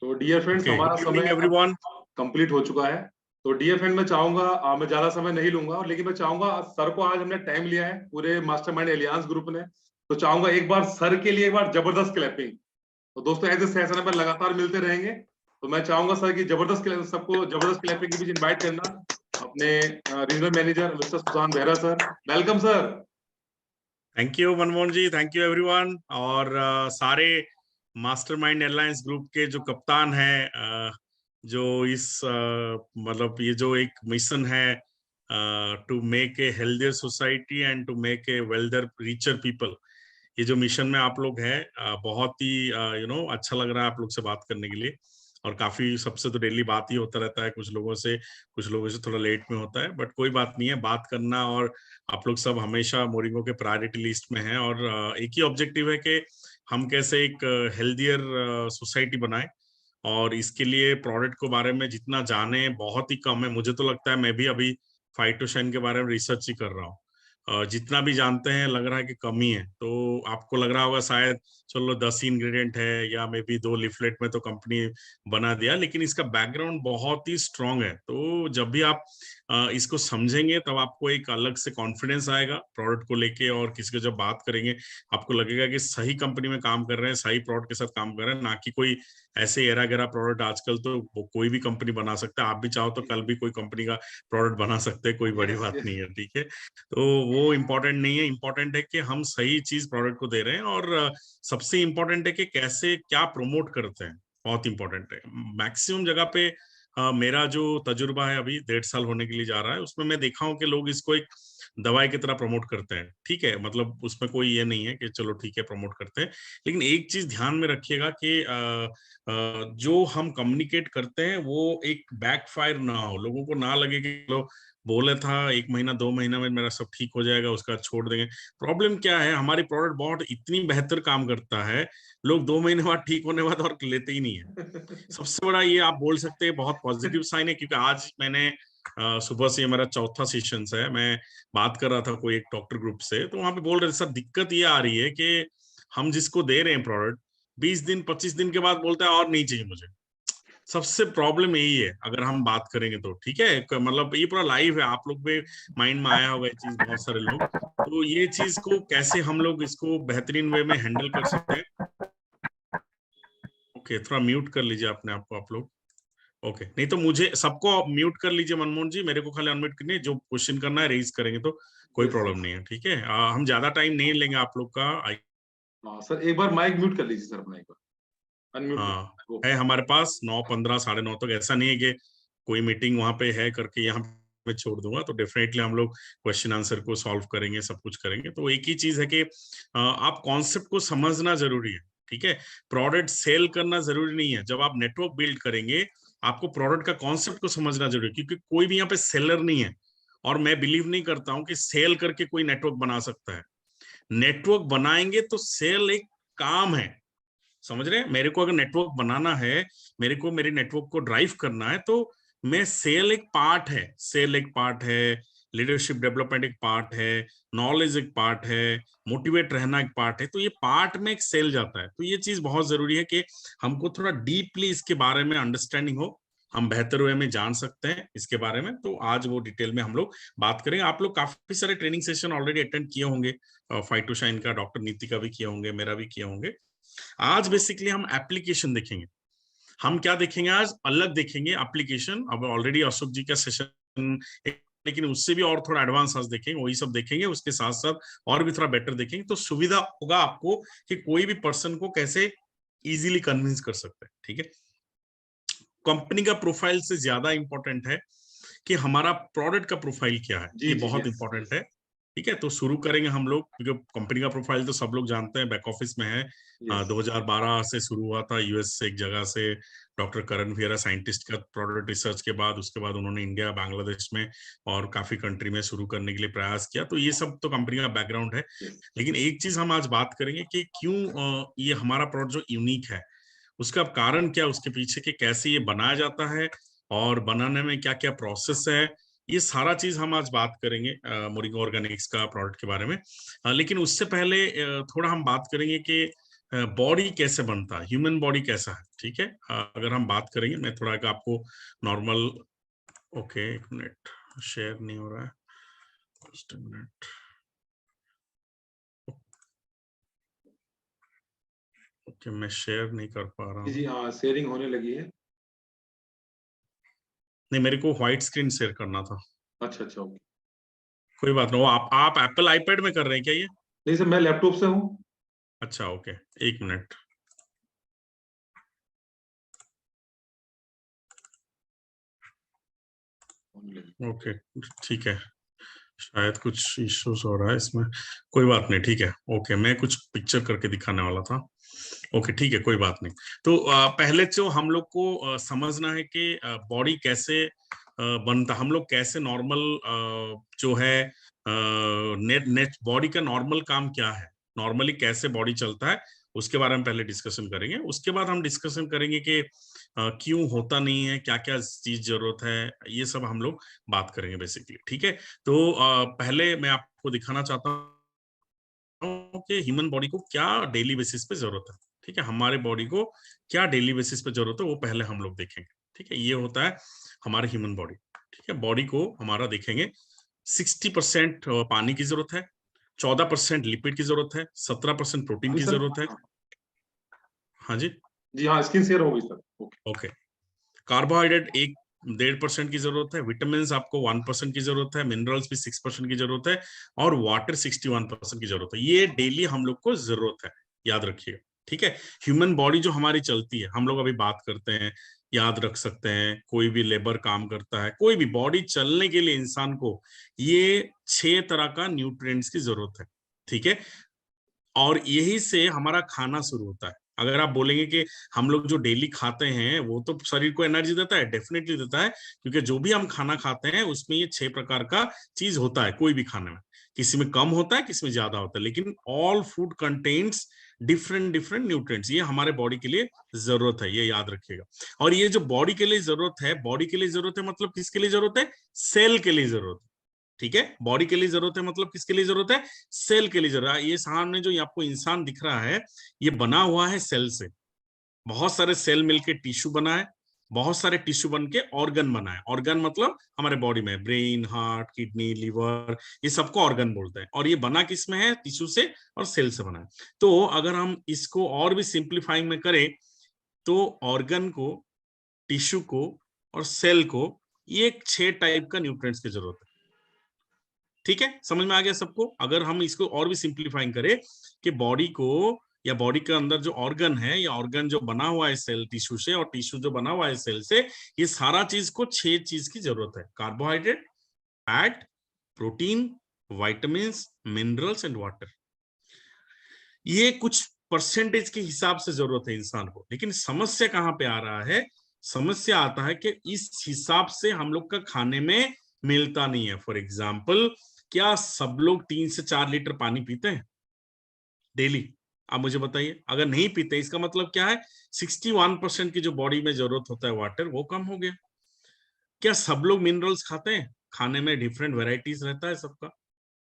तो dear friends, हमारा समय एवरीवन कंप्लीट हो चुका है। तो डियर फ्रेंड, मैं चाहूंगा मैं ज्यादा समय नहीं लूंगा, लेकिन मैं चाहूंगा सर को, आज हमने टाइम लिया है पूरे मास्टरमाइंड एलियांस ग्रुप ने, तो चाहूंगा एक बार सर के लिए एक बार जबरदस्त क्लैपिंग। तो दोस्तों, ऐसे सेशन में लगातार मिलते रहेंगे, तो मैं चाहूंगा सर की सबको जबरदस्त क्लैपिंग के बीच इन्वाइट करना अपने regional manager mister Sushant Behera sir. Welcome sir. Thank you Manmohan ji, thank you everyone. और सारे मास्टरमाइंड एलायंस ग्रुप के जो कप्तान हैं, जो इस मतलब ये जो एक मिशन है to make a healthier society and to make a wealthier richer people, ये जो मिशन में आप लोग हैं, बहुत ही अच्छा लग रहा है आप लोग से बात करने के लिए। और काफी सबसे तो डेली बात ही होता रहता है, कुछ लोगों से थोड़ा लेट में होता है, बट कोई बात नहीं है, बात करना। और आप लोग सब हमेशा मोरिंगो के प्रायोरिटी लिस्ट में हैं, और एक ही ऑब्जेक्टिव है कि हम कैसे एक हेल्दियर सोसाइटी बनाएं। और इसके लिए प्रोडक्ट के बारे में जितना जाने बहुत ही कम है। मुझे तो लगता है मैं भी अभी फाइटोशाइन के बारे में रिसर्च ही कर रहा हूँ। जितना भी जानते हैं लग रहा है कि कमी है। तो आपको लग रहा होगा शायद चलो 10 ही इंग्रेडिएंट है या मे बी 2 लिफलेट में तो कंपनी बना दिया, लेकिन इसका बैकग्राउंड बहुत ही स्ट्रांग है। तो जब भी आप इसको समझेंगे तब आपको एक अलग से कॉन्फिडेंस आएगा प्रोडक्ट को लेके, और किसी को जब बात करेंगे आपको लगेगा कि सही कंपनी में काम कर रहे हैं, सही प्रोडक्ट के साथ काम कर रहे हैं, ना कि कोई ऐसे एरा गैरा प्रोडक्ट। आजकल तो कोई भी कंपनी बना सकता है, आप भी चाहो तो कल भी कोई कंपनी का प्रोडक्ट बना सकते हैं, कोई बड़ी बात नहीं है, ठीक है। तो वो इम्पोर्टेंट नहीं है, इम्पोर्टेंट है कि हम सही चीज प्रोडक्ट को दे रहे हैं, और सबसे इम्पोर्टेंट है कि कैसे क्या प्रमोट करते हैं, बहुत इंपॉर्टेंट है। मैक्सिमम जगह पे मेरा जो तजुर्बा है, अभी 1.5 साल होने के लिए जा रहा है, उसमें मैं देखा हूं कि लोग इसको एक दवाई की तरह प्रमोट करते हैं। ठीक है, मतलब उसमें कोई ये नहीं है कि चलो ठीक है प्रमोट करते हैं, लेकिन एक चीज ध्यान में रखिएगा कि जो हम कम्युनिकेट करते हैं वो एक बैकफायर ना हो, लोगों को ना लगे कि लो बोले था 1 महीना 2 महीना में मेरा सब ठीक हो जाएगा, उसका बाद छोड़ देंगे। प्रॉब्लम क्या है, हमारी प्रोडक्ट बहुत इतनी बेहतर काम करता है, लोग 2 महीने बाद ठीक होने बाद और लेते ही नहीं है। सबसे बड़ा ये आप बोल सकते हैं बहुत पॉजिटिव साइन है, क्योंकि आज मैंने सुबह से मेरा चौथा सेशन है, मैं बात कर रहा था कोई एक डॉक्टर ग्रुप से, तो वहां पे बोल रहे थे सर दिक्कत ये आ रही है कि हम जिसको दे रहे हैं प्रोडक्ट 20 दिन 25 दिन के बाद बोलता है और नहीं चाहिए मुझे। सबसे प्रॉब्लम यही है अगर हम बात करेंगे तो, ठीक है। मतलब ये पूरा लाइव है, आप लोग पे माइंड में आया होगा ये चीज, बहुत सारे लोग। तो ये चीज को कैसे हम लोग इसको बेहतरीन वे में हैंडल कर सकते हैं। ओके, थोड़ा म्यूट कर लीजिए अपने आप को आप लोग। ओके, नहीं तो मुझे सबको म्यूट कर लीजिए मनमोहन जी, मेरे को खाली अनम्यूट करनी, जो क्वेश्चन करना है रेज करेंगे तो कोई प्रॉब्लम नहीं है, ठीक है। हम ज्यादा टाइम नहीं लेंगे आप लोग का। सर एक बार माइक म्यूट कर लीजिए सर अपना, एक बार अनम्यूट हाँ, है हमारे पास 9:15 9:30 तक। ऐसा नहीं है कि कोई मीटिंग वहां पे है करके यहाँ पे छोड़ दूंगा, तो डेफिनेटली हम लोग क्वेश्चन आंसर को सॉल्व करेंगे, सब कुछ करेंगे। तो एक ही चीज है कि आप कॉन्सेप्ट को समझना जरूरी है, ठीक है। प्रोडक्ट सेल करना जरूरी नहीं है। जब आप नेटवर्क बिल्ड करेंगे आपको प्रोडक्ट का कॉन्सेप्ट को समझना जरूरी है, क्योंकि कोई भी यहाँ पे सेलर नहीं है, और मैं बिलीव नहीं करता हूँ कि सेल करके कोई नेटवर्क बना सकता है। नेटवर्क बनाएंगे तो सेल एक काम है, समझ रहे हैं। मेरे को अगर नेटवर्क बनाना है, मेरे को मेरे नेटवर्क को ड्राइव करना है, तो मैं सेल एक पार्ट है, सेल एक पार्ट है, लीडरशिप डेवलपमेंट एक पार्ट है, नॉलेज एक पार्ट है, मोटिवेट रहना एक पार्ट है। तो ये पार्ट में एक सेल जाता है। तो ये चीज बहुत जरूरी है कि हमको थोड़ा डीपली इसके बारे में अंडरस्टैंडिंग हो, हम बेहतर वे में जान सकते हैं इसके बारे में। तो आज वो डिटेल में हम लोग बात करेंगे। आप लोग काफी सारे ट्रेनिंग सेशन ऑलरेडी अटेंड किए होंगे, फाइटोशाइन का, डॉक्टर नीति का भी किए होंगे, मेरा भी किए होंगे। आज बेसिकली हम एप्लीकेशन देखेंगे। हम क्या देखेंगे आज, अलग देखेंगे एप्लीकेशन। अब ऑलरेडी अशोक जी का सेशन, लेकिन उससे भी और थोड़ा एडवांस आज देखेंगे, वही सब देखेंगे। उसके साथ साथ और भी थोड़ा बेटर देखेंगे, तो सुविधा होगा आपको कि कोई भी पर्सन को कैसे इजीली कन्विंस कर सकते हैं, ठीक है। कंपनी का प्रोफाइल से ज्यादा इंपॉर्टेंट है कि हमारा प्रोडक्ट का प्रोफाइल क्या है, ये बहुत इंपॉर्टेंट है, ठीक है। तो शुरू करेंगे हम लोग, क्योंकि कंपनी का प्रोफाइल तो सब लोग जानते हैं, बैक ऑफिस में है। 2012 से शुरू हुआ था यूएस से, एक जगह से, डॉक्टर करण वियरा साइंटिस्ट का प्रोडक्ट रिसर्च के बाद, उसके बाद उन्होंने इंडिया, बांग्लादेश में और काफी कंट्री में शुरू करने के लिए प्रयास किया। तो ये सब तो कंपनी का बैकग्राउंड है। लेकिन एक चीज हम आज बात करेंगे कि क्यों ये हमारा प्रोडक्ट जो यूनिक है, उसका कारण क्या, उसके पीछे के कैसे ये बनाया जाता है और बनाने में क्या क्या प्रोसेस है, ये सारा चीज हम आज बात करेंगे मोरिंगा ऑर्गेनिक्स का प्रोडक्ट के बारे में। लेकिन उससे पहले थोड़ा हम बात करेंगे कि बॉडी कैसे बनता है, ह्यूमन बॉडी कैसा है। ठीक है, अगर हम बात करेंगे, मैं थोड़ा आपको नॉर्मल, ओके एक मिनट, शेयर नहीं हो रहा है, जस्ट अ मिनट। ओके, मैं शेयर नहीं कर पा रहा हूँ। जी हाँ, शेयरिंग होने लगी है। नहीं, मेरे को व्हाइट स्क्रीन शेयर करना था। अच्छा अच्छा, ओके। कोई बात नहीं, वो आप एप्पल आईपैड में कर रहे हैं क्या ये? नहीं सर, मैं लैपटॉप से हूँ। अच्छा ओके, एक मिनट। ओके ठीक है, शायद कुछ इश्यूज हो रहा है इसमें, कोई बात नहीं, ठीक है। ओके, मैं कुछ पिक्चर करके दिखाने वाला था। ओके ठीक है, कोई बात नहीं। तो पहले जो हम लोग को समझना है कि बॉडी कैसे बनता, हम लोग कैसे नॉर्मल जो है नेट नेट बॉडी का नॉर्मल काम क्या है, नॉर्मली कैसे बॉडी चलता है, उसके बारे में पहले डिस्कशन करेंगे। उसके बाद हम डिस्कशन करेंगे कि क्यों होता नहीं है, क्या क्या चीज जरूरत है, ये सब हम लोग बात करेंगे बेसिकली। ठीक है, तो पहले मैं आपको दिखाना चाहता हूँ कि ह्यूमन बॉडी को क्या डेली बेसिस पे जरूरत है। ठीक है, हमारे बॉडी को क्या डेली बेसिस पे जरूरत है वो पहले हम लोग देखेंगे। ठीक है, ये होता है हमारा ह्यूमन बॉडी। ठीक है, बॉडी को हमारा देखेंगे, 60% पानी की जरूरत है, 14% लिपिड की जरूरत है, 17% प्रोटीन अभी की सर, जरूरत है। हाँ जी, जी हाँ, स्क्रीन शेयर हो गई सर। ओके। ओके। कार्बोहाइड्रेट 1.5% की जरूरत है, विटामिन आपको 1% की जरूरत है, मिनरल्स भी 6% की जरूरत है, और वाटर 61% की जरूरत है। ये डेली हम लोग को जरूरत है, याद रखिएगा। ठीक है, ह्यूमन बॉडी जो हमारी चलती है, हम लोग अभी बात करते हैं, याद रख सकते हैं, कोई भी लेबर काम करता है, कोई भी बॉडी चलने के लिए इंसान को ये 6 तरह का न्यूट्रिएंट्स की जरूरत है। ठीक है, और यही से हमारा खाना शुरू होता है। अगर आप बोलेंगे कि हम लोग जो डेली खाते हैं वो तो शरीर को एनर्जी देता है, डेफिनेटली देता है, क्योंकि जो भी हम खाना खाते हैं उसमें ये 6 प्रकार का चीज होता है कोई भी खाने में। किसी में कम होता है, किसी में ज्यादा होता है, लेकिन all food contains different different nutrients. ये हमारे बॉडी के लिए जरूरत है, ये याद रखिएगा। और ये जो बॉडी के लिए जरूरत है, बॉडी के लिए जरूरत है मतलब किसके लिए जरूरत है? सेल के लिए जरूरत है। ठीक है, बॉडी के लिए जरूरत है मतलब किसके लिए जरूरत है? सेल के लिए जरूरत है। ये सामने जो आपको इंसान दिख रहा है, ये बना हुआ है सेल से। बहुत सारे सेल मिलके टिश्यू बना है, बहुत सारे टिश्यू बन के ऑर्गन बना है। ऑर्गन मतलब हमारे बॉडी में ब्रेन, हार्ट, किडनी, लिवर, ये सबको ऑर्गन बोलते हैं। और ये बना किस में है? टिश्यू से और सेल से बना है। तो अगर हम इसको और भी सिंप्लीफाइंग में करें, तो ऑर्गन को, टिश्यू को और सेल को, ये 6 टाइप का न्यूट्रिएंट्स की जरूरत है। ठीक है, समझ में आ गया सबको? अगर हम इसको और भी सिंप्लीफाइंग करें कि बॉडी को, या बॉडी के अंदर जो ऑर्गन है, या ऑर्गन जो बना हुआ है सेल टिश्यू से, और टिश्यू जो बना हुआ है सेल से, ये सारा चीज को 6 चीज की जरूरत है: carbohydrate, fat, protein, vitamin, minerals and water. ये कुछ परसेंटेज के हिसाब से जरूरत है इंसान को। लेकिन समस्या कहां पे आ रहा है? समस्या आता है कि इस हिसाब से हम लोग का खाने में मिलता नहीं है। फॉर एग्जाम्पल, क्या सब लोग 3 से 4 लीटर पानी पीते हैं डेली? आप मुझे बताइए। अगर नहीं पीते, इसका मतलब क्या है? 61% की जो बॉडी में जरूरत होता है वाटर, वो कम हो गया। क्या सब लोग मिनरल्स खाते हैं? खाने में डिफरेंट वेराइटीज रहता है सबका,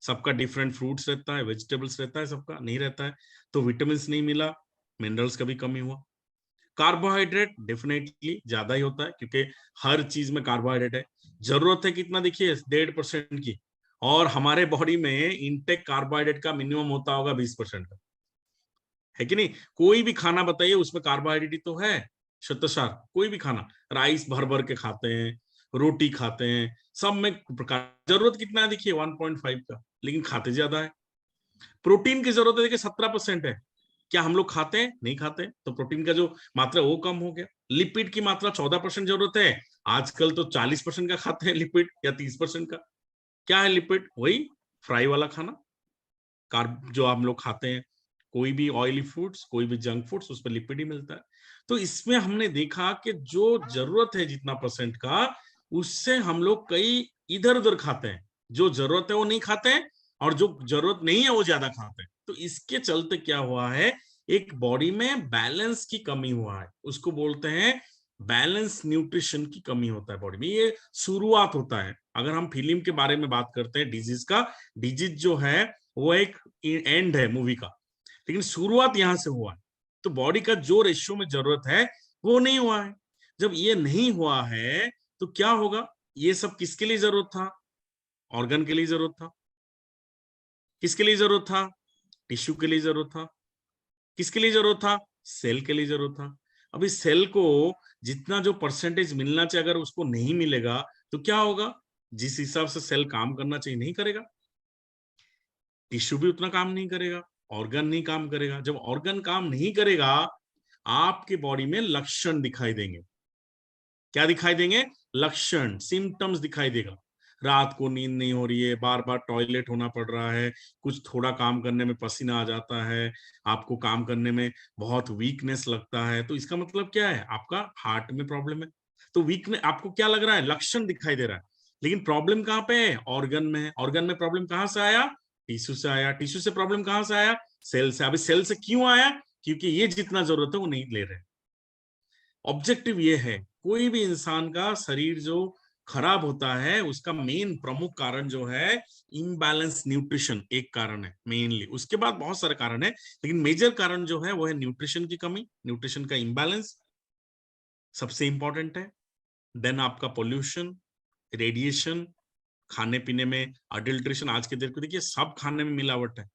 सबका डिफरेंट फ्रूट्स रहता है, वेजिटेबल्स रहता है, सबका नहीं रहता है। तो विटामिन नहीं मिला, मिनरल्स का भी कमी हुआ। कार्बोहाइड्रेट डेफिनेटली ज्यादा ही होता है, क्योंकि हर चीज में कार्बोहाइड्रेट है। जरूरत है कितना? देखिए 1.5% की, और हमारे बॉडी में इनटेक कार्बोहाइड्रेट का मिनिमम होता होगा 20% का, है कि नहीं? कोई भी खाना बताइए, उसमें कार्बोहाइड्रेट तो है। शतसार कोई भी खाना, राइस भर भर के खाते हैं, रोटी खाते हैं, सब में प्रकार। जरूरत कितना है? देखिए 1.5 का, लेकिन खाते ज्यादा है। प्रोटीन की जरूरत है, देखिए 17% है। क्या हम लोग खाते हैं? नहीं खाते। तो प्रोटीन का जो मात्रा वो कम हो गया। लिपिड की मात्रा 14% जरूरत है, आजकल तो 40% का खाते हैं लिपिड, या 30% का। क्या है लिपिड? वही फ्राई वाला खाना, कार्ब जो हम लोग खाते हैं, कोई भी ऑयली फूड्स, कोई भी जंक फूड्स, उस पर लिपिड ही मिलता है। तो इसमें हमने देखा कि जो जरूरत है जितना परसेंट का, उससे हम लोग कई इधर उधर खाते हैं। जो जरूरत है वो नहीं खाते हैं, और जो जरूरत नहीं है वो ज्यादा खाते हैं। तो इसके चलते क्या हुआ है एक बॉडी में बैलेंस की कमी हुआ है, उसको बोलते हैं बैलेंस न्यूट्रिशन की कमी होता है बॉडी में। ये शुरुआत होता है। अगर हम फिल्म के बारे में बात करते हैं डिजीज का, डिजीज जो है वो एक एंड है मूवी का, लेकिन शुरुआत यहां से हुआ है। तो बॉडी का जो रेशियो में जरूरत है वो नहीं हुआ है। जब ये नहीं हुआ है तो क्या होगा? ये सब किसके लिए जरूरत था? ऑर्गन के लिए जरूरत था। किसके लिए जरूरत था? टिश्यू के लिए जरूरत था। किसके लिए जरूरत था? सेल के लिए जरूरत था। अभी सेल को जितना जो परसेंटेज मिलना चाहिए अगर उसको नहीं मिलेगा तो क्या होगा? जिस हिसाब से सेल काम करना चाहिए नहीं करेगा, टिश्यू भी उतना काम नहीं करेगा, ऑर्गन नहीं काम करेगा। जब ऑर्गन काम नहीं करेगा, आपके बॉडी में लक्षण दिखाई देंगे। क्या दिखाई देंगे? लक्षण, सिम्टम्स दिखाई देगा। रात को नींद नहीं हो रही है, बार बार टॉयलेट होना पड़ रहा है, कुछ थोड़ा काम करने में पसीना आ जाता है, आपको काम करने में बहुत वीकनेस लगता है। तो इसका मतलब क्या है? आपका हार्ट में प्रॉब्लम है। तो वीकनेस आपको क्या लग रहा है? लक्षण दिखाई दे रहा है। लेकिन प्रॉब्लम कहाँ पे है? ऑर्गन में है। ऑर्गन में प्रॉब्लम कहाँ से आया? टिश्यू से आया। टिश्यू से प्रॉब्लम कहाँ से आया? सेल से। अभी सेल से क्यों आया? क्योंकि ये जितना जरूरत है वो नहीं ले रहे। ऑब्जेक्टिव ये है, कोई भी इंसान का शरीर जो खराब होता है उसका मेन प्रमुख कारण जो है इम्बैलेंस न्यूट्रिशन एक कारण है मेनली। उसके बाद बहुत सारे कारण है, लेकिन मेजर कारण जो है वो है न्यूट्रिशन की कमी, न्यूट्रिशन का इम्बैलेंस सबसे इंपॉर्टेंट है। देन आपका पोल्यूशन, रेडिएशन, खाने पीने में अडल्ट्रेशन। आज के देर को देखिए सब खाने में मिलावट है।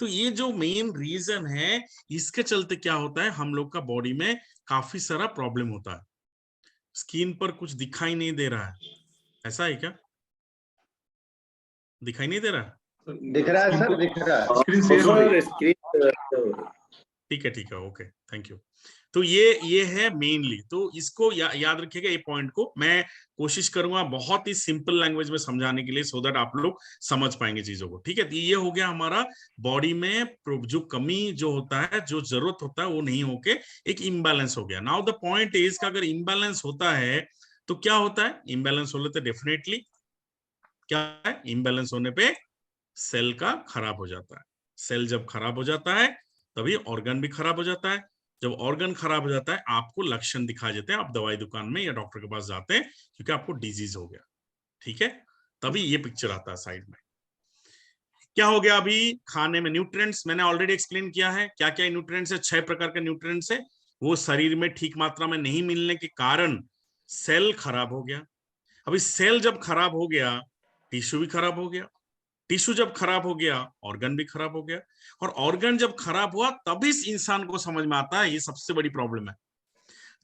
तो ये जो मेन रीजन है, इसके चलते क्या होता है, हम लोग का बॉडी में काफी सारा प्रॉब्लम होता है। स्किन पर कुछ दिखाई नहीं दे रहा है, ऐसा है क्या? दिखाई नहीं दे रहा है? दिख रहा है सर, दिख रहा है। स्क्रीन शेयर हो रही है। ठीक है, ओके, थैंक यू। तो ये है मेनली। तो इसको याद रखिएगा, ये पॉइंट को मैं कोशिश करूंगा बहुत ही सिंपल लैंग्वेज में समझाने के लिए, सो दैट आप लोग समझ पाएंगे चीजों को। ठीक है, तो ये हो गया हमारा बॉडी में जो कमी जो होता है, जो जरूरत होता है वो नहीं होके एक इम्बैलेंस हो गया। नाउ द पॉइंट इज का अगर इम्बैलेंस होता है तो क्या होता है? इम्बैलेंस होने तो डेफिनेटली क्या है? इम्बैलेंस होने पे सेल का खराब हो जाता है। सेल जब खराब हो जाता है तभी ऑर्गन भी खराब हो जाता है। जब ऑर्गन खराब हो जाता है आपको लक्षण दिखाई देते हैं, आप दवाई दुकान में या डॉक्टर के पास जाते हैं क्योंकि आपको डिजीज हो गया। ठीक है, तभी ये पिक्चर आता है साइड में। क्या हो गया? अभी खाने में न्यूट्रिएंट्स मैंने ऑलरेडी एक्सप्लेन किया है। क्या क्या न्यूट्रिएंट्स है? 6 प्रकार के न्यूट्रिएंट्स है। वो शरीर में ठीक मात्रा में नहीं मिलने के कारण सेल खराब हो गया। अभी सेल जब खराब हो गया, टिश्यू भी खराब हो गया। टिश्यू जब खराब हो गया, ऑर्गन भी खराब हो गया। और ऑर्गन जब खराब हुआ तभी इस इंसान को समझ में आता है ये सबसे बड़ी प्रॉब्लम है।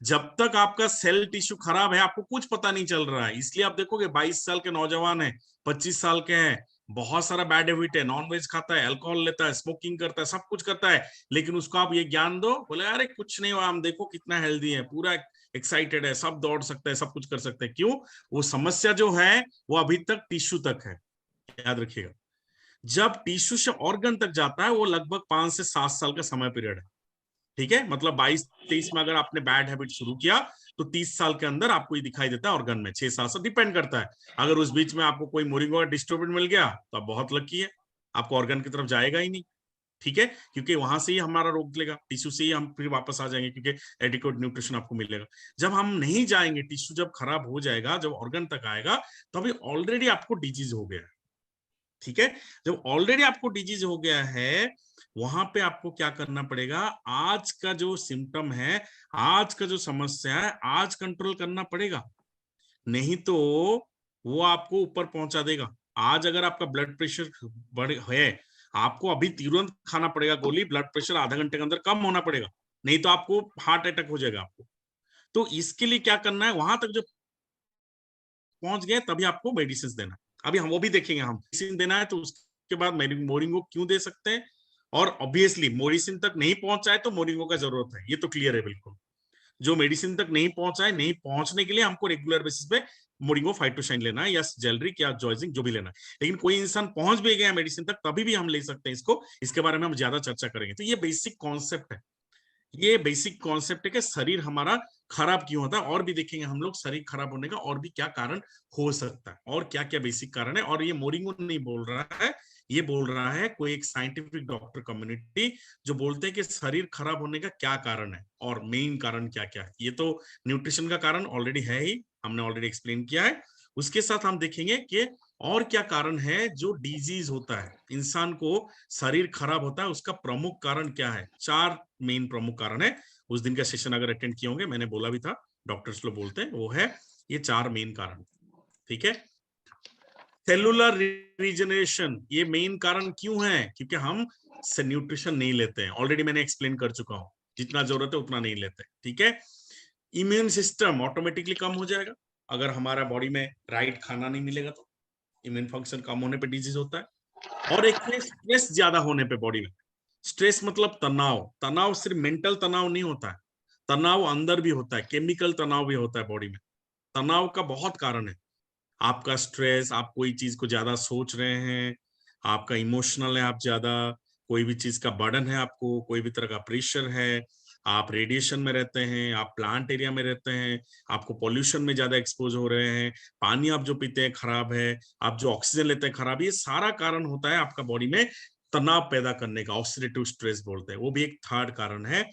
जब तक आपका सेल टिश्यू खराब है आपको कुछ पता नहीं चल रहा है। इसलिए आप देखोगे 22 साल के नौजवान है, 25 साल के हैं, बहुत सारा बैड हैबिट है, नॉनवेज खाता है, अल्कोहल लेता है, स्मोकिंग करता है, सब कुछ करता है, लेकिन उसको आप ये ज्ञान दो, बोले अरे कुछ नहीं हुआ, हम देखो कितना हेल्दी है, पूरा एक्साइटेड है, सब दौड़ सकता है, सब कुछ कर सकते हैं। क्यों? वो समस्या जो है वो अभी तक टिश्यू तक है। याद रखिएगा, जब टिश्यू से ऑर्गन तक जाता है वो लगभग 5 से 7 साल का समय पीरियड है। ठीक है, मतलब 22-23 में अगर आपने बैड हैबिट शुरू किया तो 30 साल के अंदर आपको ये दिखाई देता है ऑर्गन में। 6-7 साल डिपेंड करता है। अगर उस बीच में आपको कोई मोरिंगो का डिस्टर्बेंस मिल गया तो आप बहुत लकी है, आपको ऑर्गन की तरफ जाएगा ही नहीं। ठीक है, क्योंकि वहां से ही हमारा रोक लेगा, टिश्यू से ही हम फिर वापस आ जाएंगे क्योंकि एडिक्वेट न्यूट्रिशन आपको मिलेगा। जब हम नहीं जाएंगे, टिश्यू जब खराब हो जाएगा, जब ऑर्गन तक आएगा तो अभी ऑलरेडी आपको डिजीज हो गया है। ठीक है, जब ऑलरेडी आपको डिजीज हो गया है वहां पे आपको क्या करना पड़ेगा? आज का जो सिम्टम है, आज का जो समस्या है, आज कंट्रोल करना पड़ेगा, नहीं तो वो आपको ऊपर पहुंचा देगा। आज अगर आपका ब्लड प्रेशर बढ़ है, आपको अभी तुरंत खाना पड़ेगा गोली, ब्लड प्रेशर आधा घंटे के अंदर कम होना पड़ेगा, नहीं तो आपको हार्ट अटैक हो जाएगा आपको। तो इसके लिए क्या करना है? वहां तक जो पहुंच गए तभी आपको मेडिसिन देना। अभी हम वो भी देखेंगे। हम मेडिसिन देना है तो उसके बाद मोरिंगो क्यों दे सकते हैं, और ऑब्वियसली मेडिसिन तक नहीं पहुंचा है तो मोरिंगो का जरूरत है, ये तो क्लियर है बिल्कुल। जो मेडिसिन तक नहीं पहुंचा है, नहीं पहुंचने के लिए हमको रेगुलर बेसिस पे मोरिंगो फाइटोशाइन लेना है या जेलरिक या जॉइजिंग जो भी लेना है। लेकिन कोई इंसान पहुंच भी गया मेडिसिन तक तभी भी हम ले सकते हैं इसको। इसके बारे में हम ज्यादा चर्चा करेंगे। तो ये बेसिक कॉन्सेप्ट है, ये बेसिक कॉन्सेप्ट है कि शरीर हमारा खराब क्यों होता है। और भी देखेंगे हम लोग शरीर खराब होने का और भी क्या कारण हो सकता है और क्या क्या बेसिक कारण है। और ये मोरिंगो नहीं बोल रहा है, ये बोल रहा है कोई एक साइंटिफिक डॉक्टर कम्युनिटी जो बोलते हैं कि शरीर खराब होने का क्या कारण है और मेन कारण क्या क्या है। ये तो न्यूट्रिशन का कारण ऑलरेडी है ही, हमने ऑलरेडी एक्सप्लेन किया है। उसके साथ हम देखेंगे कि और क्या कारण है जो डिजीज होता है, इंसान को शरीर खराब होता है, उसका प्रमुख कारण क्या है। 4 मेन प्रमुख कारण है। उस दिन का सेशन अगर अटेंड किए होंगे, मैंने बोला भी था, डॉक्टर्स लोग बोलते हैं, वो है ये 4 मेन कारण। ठीक है, सेलुलर रीजनरेशन ये मेन कारण क्यों है, क्योंकि हम न्यूट्रिशन नहीं लेते हैं। ऑलरेडी मैंने एक्सप्लेन कर चुका हूं, जितना जरूरत है उतना नहीं लेते। ठीक है, इम्यून सिस्टम ऑटोमेटिकली कम हो जाएगा अगर हमारा बॉडी में राइट खाना नहीं मिलेगा, तो इम्यून फंक्शन कम होने पे डिजीज होता है। और एक स्ट्रेस ज्यादा होने पे बॉडी में, स्ट्रेस मतलब तनाव। तनाव सिर्फ मेंटल तनाव नहीं होता है, तनाव अंदर भी होता है, केमिकल तनाव भी होता है बॉडी में। तनाव का बहुत कारण है, आपका स्ट्रेस, आप कोई चीज को ज्यादा सोच रहे हैं, आपका इमोशनल है, आप ज्यादा कोई भी चीज का बर्डन है, आपको कोई भी तरह का प्रेशर है, आप रेडिएशन में रहते हैं, आप प्लांट एरिया में रहते हैं, आपको पॉल्यूशन में ज्यादा एक्सपोज हो रहे हैं, पानी आप जो पीते हैं खराब है, आप जो ऑक्सीजन लेते हैं खराब, ये सारा कारण होता है आपका बॉडी में तनाव पैदा करने का, ऑक्सीडेटिव स्ट्रेस बोलते हैं। वो भी एक थर्ड कारण है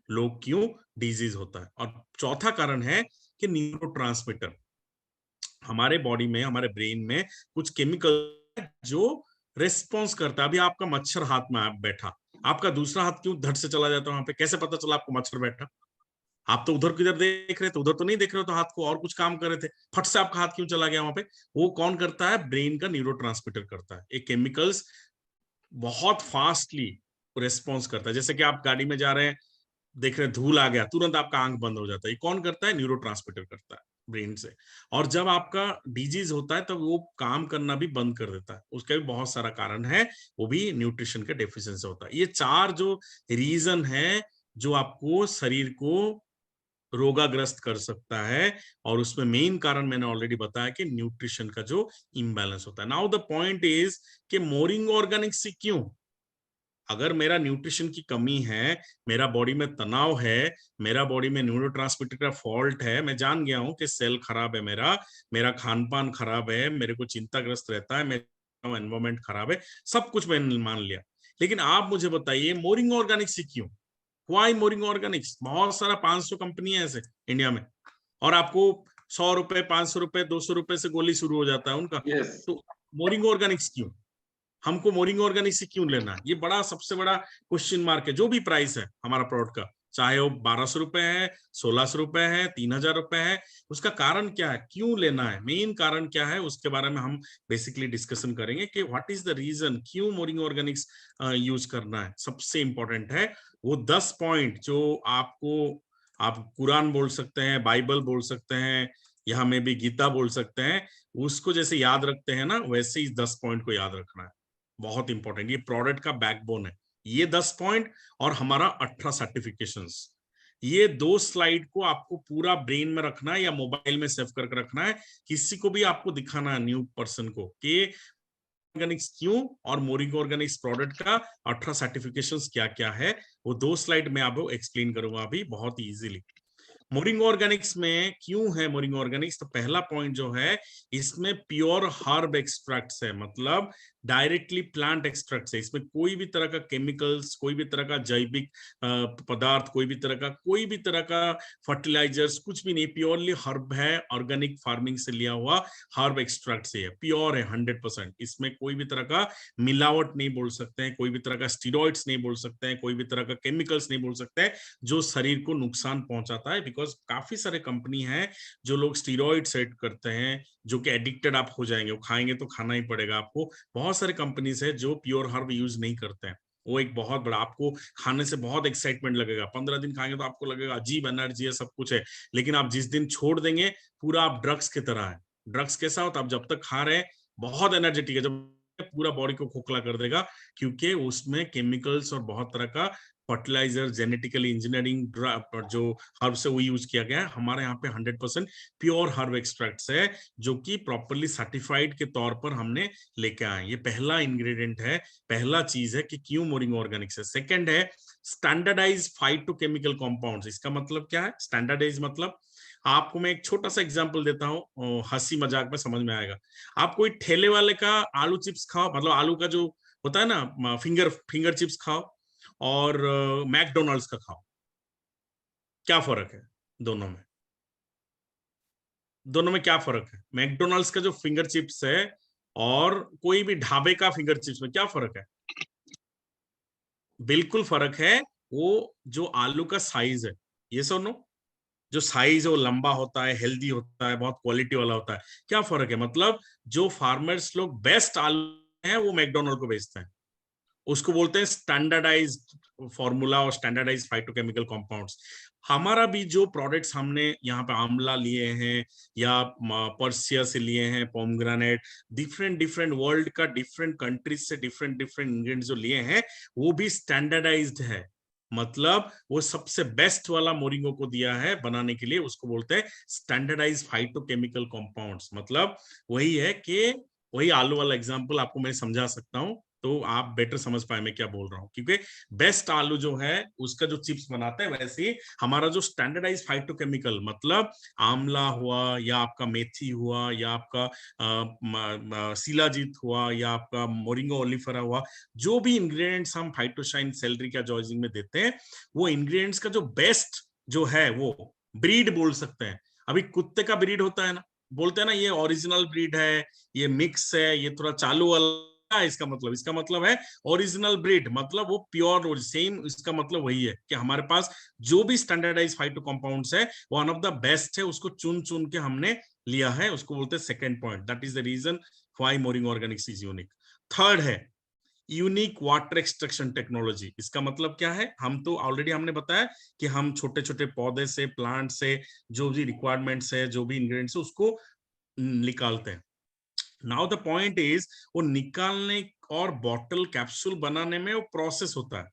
लोग क्यों डिजीज होता है। और चौथा कारण है कि न्यूरोट्रांसमीटर, हमारे बॉडी में, हमारे ब्रेन में कुछ केमिकल जो रेस्पॉन्स करता है। अभी आपका मच्छर हाथ में बैठा, आपका दूसरा हाथ क्यों धड़ से चला जाता है वहां पे, कैसे पता चला आपको मच्छर बैठा? आप तो उधर किधर देख रहे थे, उधर तो नहीं देख रहे हो, तो हाथ को और कुछ काम कर रहे थे, फट से आपका हाथ क्यों चला गया वहां पे? वो कौन करता है? ब्रेन का न्यूरोट्रांसमीटर करता है। एक केमिकल्स बहुत फास्टली रेस्पॉन्स करता है। जैसे कि आप गाड़ी में जा रहे हैं, देख रहे हैं धूल आ गया, तुरंत आपका आंख बंद हो जाता है। ये कौन करता है? न्यूरोट्रांसमीटर करता है ब्रेन से। और जब आपका डिजीज होता है तब वो काम करना भी बंद कर देता है। उसका भी बहुत सारा कारण है, वो भी न्यूट्रिशन के डेफिशिएंसी होता है। ये 4 जो रीजन है जो आपको शरीर को रोगाग्रस्त कर सकता है, और उसमें मेन कारण मैंने ऑलरेडी बताया कि न्यूट्रिशन का जो इम्बैलेंस होता है। नाउ द पॉइंट इज कि मोरिंगो ऑर्गेनिक्स से क्यों, अगर मेरा न्यूट्रिशन की कमी है, मेरा बॉडी में तनाव है, मेरा बॉडी में न्यूरोट्रांसमीटर का फॉल्ट है, मैं जान गया हूं कि सेल खराब है, मेरा खान पान खराब है, मेरे को चिंताग्रस्त रहता है, मेरा एनवायरमेंट खराब है, सब कुछ मैंने मान लिया। लेकिन आप मुझे बताइए मोरिंगो ऑर्गेनिक्स से क्यों? Why Moringo Organics? बहुत सारा 500 कंपनी है ऐसे इंडिया में, और आपको 100 रुपए, 500 रुपए, 200 रुपए से गोली शुरू हो जाता है उनका। तो मोरिंगो ऑर्गेनिक्स क्यों? हमको मोरिंगो ऑर्गेनिक से क्यों लेना है? ये बड़ा, सबसे बड़ा क्वेश्चन मार्क है। जो भी प्राइस है हमारा प्रोडक्ट का, चाहे वो 1200 रुपए है, 1600 रुपए है, 3000 रुपए है, उसका कारण क्या है, क्यों लेना है, मेन कारण क्या है, उसके बारे में हम बेसिकली डिस्कशन करेंगे कि व्हाट इज द रीजन क्यों मोरिंगो ऑर्गेनिक्स यूज करना है। सबसे इंपॉर्टेंट है वो 10 पॉइंट जो आपको, आप कुरान बोल सकते हैं, बाइबल बोल सकते हैं, यहाँ में भी गीता बोल सकते हैं, उसको जैसे याद रखते हैं ना, वैसे ही 10 पॉइंट को याद रखना है। बहुत इंपॉर्टेंट, ये प्रोडक्ट का बैकबोन है। ये 10 पॉइंट और हमारा 18 सर्टिफिकेशंस, ये 2 स्लाइड को आपको पूरा ब्रेन में रखना है या मोबाइल में सेव करके रखना है। किसी को भी आपको दिखाना है, न्यू पर्सन को, कि ऑर्गेनिक्स क्यों और मोरिंगो ऑर्गेनिक्स प्रोडक्ट का 18 सर्टिफिकेशंस क्या क्या है। वो 2 स्लाइड में आपको एक्सप्लेन करूंगा अभी बहुत इजीली। मोरिंगो ऑर्गेनिक्स में क्यों है मोरिंगो ऑर्गेनिक्स? तो पहला पॉइंट जो है, इसमें प्योर हर्ब एक्सट्रैक्ट्स है, मतलब डायरेक्टली प्लांट एक्सट्रैक्ट्स है। इसमें कोई भी तरह का केमिकल्स, कोई भी तरह का जैविक पदार्थ, कोई भी तरह का फर्टिलाइजर्स, कुछ भी नहीं, प्योरली हर्ब है, ऑर्गेनिक फार्मिंग से लिया हुआ हर्ब एक्सट्रैक्ट से है, प्योर है 100%। इसमें कोई भी तरह का मिलावट नहीं बोल सकते हैं, कोई भी तरह का स्टीरॉइड्स नहीं बोल सकते हैं, कोई भी तरह का केमिकल्स नहीं बोल सकते हैं जो शरीर को नुकसान पहुंचाता है। बिकॉज काफी सारे कंपनी हैं जो लोग स्टीरॉइड सेट करते हैं, जो कि एडिक्टेड आप हो जाएंगे, वो खाएंगे तो खाना ही पड़ेगा आपको। बहुत सारे कंपनीज है जो प्योर हर्ब यूज नहीं करते हैं। वो एक बहुत बड़ा, आपको खाने से बहुत एक्साइटमेंट लगेगा, 15 दिन खाएंगे तो आपको लगेगा अजीब एनर्जी है, सब कुछ है, लेकिन आप जिस दिन छोड़ देंगे, पूरा आप ड्रग्स की तरह है। ड्रग्स कैसा होता है? आप जब तक खा रहे हैं बहुत एनर्जेटिक है, जब पूरा बॉडी को खोखला कर देगा, क्योंकि उसमें केमिकल्स और बहुत तरह का फर्टिलाइजर, जेनेटिकली इंजीनियरिंग जो हर्ब से वो यूज किया गया है। हमारे यहाँ पे 100% प्योर हर्ब एक्सट्रैक्ट्स है, जो कि प्रॉपरली सर्टिफाइड के तौर पर हमने लेके आए। ये पहला इंग्रेडिएंट है, पहला चीज है कि क्यों मोरिंगो ऑर्गेनिक्स है। सेकंड है स्टैंडर्डाइज फाइटोकेमिकल कंपाउंड्स। इसका मतलब क्या है? स्टैंडर्डाइज मतलब आपको मैं एक छोटा सा एग्जांपल देता हूँ, हंसी मजाक में समझ में आएगा। आप कोई ठेले वाले का आलू चिप्स खाओ, मतलब आलू का जो होता है ना फिंगर चिप्स खाओ, और मैकडोनल्ड्स का खाओ, क्या फर्क है दोनों में? दोनों में क्या फर्क है? मैकडोनल्ड्स का जो फिंगर चिप्स है और कोई भी ढाबे का फिंगर चिप्स में क्या फर्क है? बिल्कुल फर्क है। वो जो आलू का साइज है, ये सुनो, जो साइज है वो लंबा होता है, हेल्दी होता है, बहुत क्वालिटी वाला होता है। क्या फर्क है? मतलब जो फार्मर्स लोग बेस्ट आलू है वो मैकडोनल्ड को बेचते हैं, उसको बोलते हैं स्टैंडर्डाइज्ड फॉर्मूला और स्टैंडर्डाइज्ड फाइटोकेमिकल कंपाउंड्स। हमारा भी जो प्रोडक्ट्स हमने यहाँ पे आंवला लिए हैं या पर्सिया से लिए हैं, पोमग्रेनेट, डिफरेंट डिफरेंट वर्ल्ड का डिफरेंट कंट्रीज से डिफरेंट डिफरेंट इंग्रेडिएंट्स जो लिए हैं, वो भी स्टैंडर्डाइज्ड है। मतलब वो सबसे बेस्ट वाला मोरिंगो को दिया है बनाने के लिए, उसको बोलते हैं स्टैंडर्डाइज्ड फाइटोकेमिकल कंपाउंड्स। मतलब वही है कि वही आलू वाला एग्जांपल आपको मैं समझा सकता हूँ, तो आप बेटर समझ पाए मैं क्या बोल रहा हूँ। क्योंकि बेस्ट आलू जो है उसका जो चिप्स बनाते हैं, वैसे ही हमारा जो स्टैंडर्डाइज फाइटोकेमिकल, मतलब आंवला हुआ या आपका मेथी हुआ या आपका शिलाजीत हुआ या आपका मोरिंगो ओलिफेरा हुआ, जो भी इंग्रेडिएंट्स हम फाइटोशाइन सेलरी का जॉइजिंग में देते हैं, वो इंग्रेडिएंट्स का जो बेस्ट जो है वो ब्रीड बोल सकते हैं। अभी कुत्ते का ब्रीड होता है ना, बोलते हैं ना ये ओरिजिनल ब्रीड है, ये मिक्स है, ये थोड़ा चालू वाला है। इसका मतलब है ओरिजिनल ब्रीड, मतलब वो प्योर और सेम। इसका मतलब वही है कि हमारे पास जो भी स्टैंडर्डाइज फाइटो कंपाउंड्स है, वन ऑफ द बेस्ट है, उसको चुन चुन के हमने लिया है, उसको बोलते हैं second point. That is the reason why Moringo Organics is unique. Third है यूनिक वाटर एक्सट्रैक्शन टेक्नोलॉजी। इसका मतलब क्या है? हम तो ऑलरेडी हमने बताया कि हम छोटे छोटे पौधे से, प्लांट से जो भी रिक्वायरमेंट्स है, जो भी इंग्रेडिएंट्स है, उसको निकालते हैं। नाउ द पॉइंट इज, वो निकालने और बॉटल कैप्सूल बनाने में वो प्रोसेस होता है।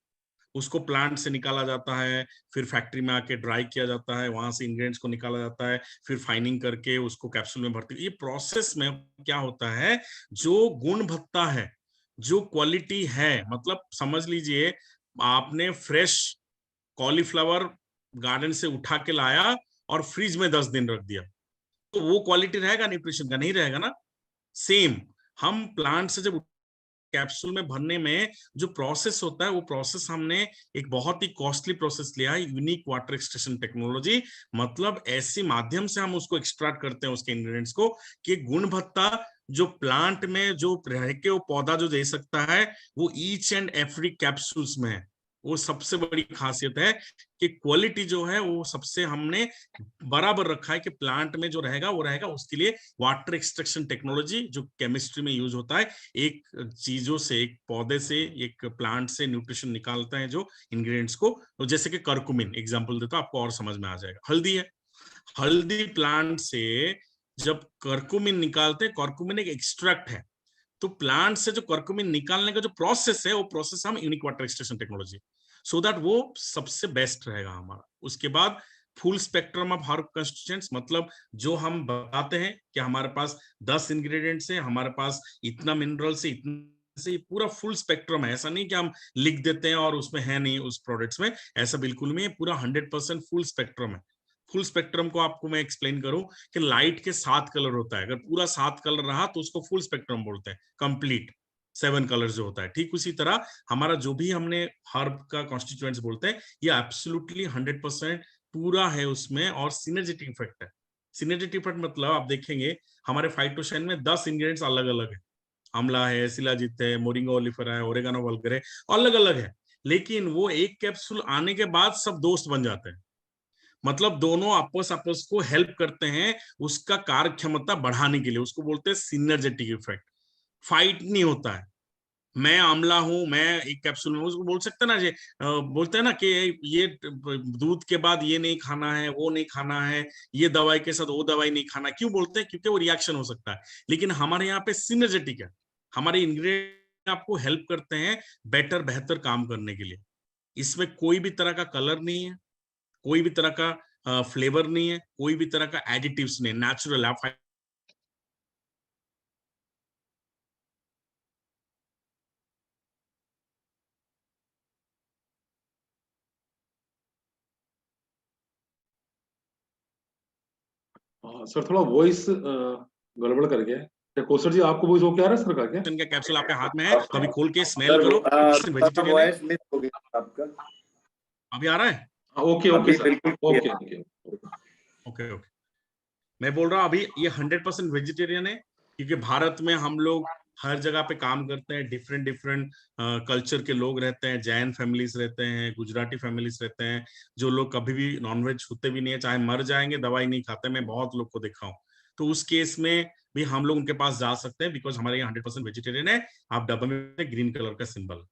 उसको प्लांट से निकाला जाता है, फिर फैक्ट्री में आके ड्राई किया जाता है, वहां से इंग्रेडिएंट्स को निकाला जाता है, फिर फाइनिंग करके उसको कैप्सूल में भरती। ये प्रोसेस में क्या होता है, जो गुणवत्ता है, जो क्वालिटी है, मतलब समझ लीजिए आपने फ्रेश कॉलीफ्लावर गार्डन से उठा के लाया और फ्रिज में 10 दिन रख दिया, तो वो क्वालिटी रहेगा न्यूट्रिशन का? नहीं रहेगा ना। सेम, हम प्लांट से जब कैप्सूल में भरने में जो प्रोसेस होता है, वो प्रोसेस हमने एक बहुत ही कॉस्टली प्रोसेस लिया है, यूनिक वाटर एक्सट्रैक्शन टेक्नोलॉजी। मतलब ऐसे माध्यम से हम उसको एक्सट्रैक्ट करते हैं उसके इंग्रेडिएंट्स को, कि गुणवत्ता जो प्लांट में जो रह के वो पौधा जो दे सकता है, वो ईच एंड एवरी कैप्सूल्स में है। वो सबसे बड़ी खासियत है कि क्वालिटी जो है वो सबसे हमने बराबर रखा है, कि प्लांट में जो रहेगा वो रहेगा। उसके लिए वाटर एक्सट्रैक्शन टेक्नोलॉजी जो केमिस्ट्री में यूज होता है, एक चीजों से, एक पौधे से, एक प्लांट से न्यूट्रिशन निकालता है जो इंग्रेडिएंट्स को। तो जैसे कि करकुमिन एग्जांपल देता हूं, आपको और समझ में आ जाएगा। हल्दी है, हल्दी प्लांट से जब करकुमिन निकालते हैं, करकुमिन एक एक्सट्रैक्ट है, तो प्लांट से जो करकुमिन निकालने का जो प्रोसेस है, वो प्रोसेस हम unique water extraction technology, so that वो सबसे बेस्ट रहेगा हमारा। उसके बाद full spectrum of herb constituents, मतलब जो हम बताते हैं कि हमारे पास 10 इंग्रेडिएंट्स है, हमारे पास इतना मिनरल से, इतना से, पूरा फुल स्पेक्ट्रम है। ऐसा नहीं कि हम लिख देते हैं और उसमें है नहीं उस प्रोडक्ट्स में, ऐसा बिल्कुल नहीं है। पूरा 100% फुल स्पेक्ट्रम है। फुल स्पेक्ट्रम को आपको मैं एक्सप्लेन करूं कि लाइट के 7 कलर होता है, अगर पूरा 7 कलर रहा तो उसको फुल स्पेक्ट्रम बोलते हैं, कंप्लीट 7 कलर जो होता है। ठीक उसी तरह हमारा जो भी हमने हर्ब का कॉन्स्टिट्यूएंट्स बोलते हैं, ये एब्सोल्युटली 100% पूरा है उसमें, और सिनर्जेटिक इफेक्ट है। सिनर्जेटिक इफेक्ट मतलब आप देखेंगे हमारे फाइटोशाइन में 10 इंग्रेडिएंट्स अलग अलग है, आंवला है, शिलाजीत है, मोरिंगा ओलिफेरा है, ओरेगानो वल्गैरे, अलग अलग है, लेकिन वो एक कैप्सूल आने के बाद सब दोस्त बन जाते हैं। मतलब दोनों आपस आपस को हेल्प करते हैं उसका कार्य क्षमता बढ़ाने के लिए, उसको बोलते हैं सिनर्जेटिक इफेक्ट। फाइट नहीं होता है, मैं आंवला हूं, मैं एक कैप्सूल में, उसको बोल सकते हैं ना, बोलते हैं ना कि ये दूध के बाद ये नहीं खाना है, वो नहीं खाना है, ये दवाई के साथ वो दवाई नहीं खाना। क्यों बोलते हैं? क्योंकि वो रिएक्शन हो सकता है। लेकिन हमारे यहाँ पे सिनर्जेटिक है, हमारे इंग्रेडिएंट आपको हेल्प करते हैं बेटर, बेहतर काम करने के लिए। इसमें कोई भी तरह का कलर नहीं है, कोई भी तरह का फ्लेवर नहीं है, कोई भी तरह का एडिटिव्स नहीं, नेचुरल है। सर थोड़ा वॉइस गड़बड़ कर गया है। क्या कोसर जी आपको वॉइस ओके आ रहा है सर का क्या? का कैप्सूल आपके हाथ में है, तो अभी खोल के स्मेल करो। वेजिटेरियन है, वॉइस मिस हो गया आपका। अभी आ रहा है? ओके ओके अभी सर, बिल्कुल okay clear। Okay. Okay okay, मैं बोल रहा हूँ अभी ये 100% वेजिटेरियन है, क्योंकि भारत में हम लोग हर जगह पे काम करते हैं, डिफरेंट डिफरेंट कल्चर के लोग रहते हैं, जैन फैमिलीज रहते हैं, गुजराती फैमिलीज रहते हैं, जो लोग कभी भी नॉनवेज छूते भी नहीं है, चाहे मर जाएंगे दवाई नहीं खाते। मैं बहुत लोग को देखा हूँ, तो उस केस में भी हम लोग उनके पास जा सकते हैं, बिकॉज हमारे यहाँ 100% वेजिटेरियन है। आप डब्बे में ग्रीन कलर का सिंबल,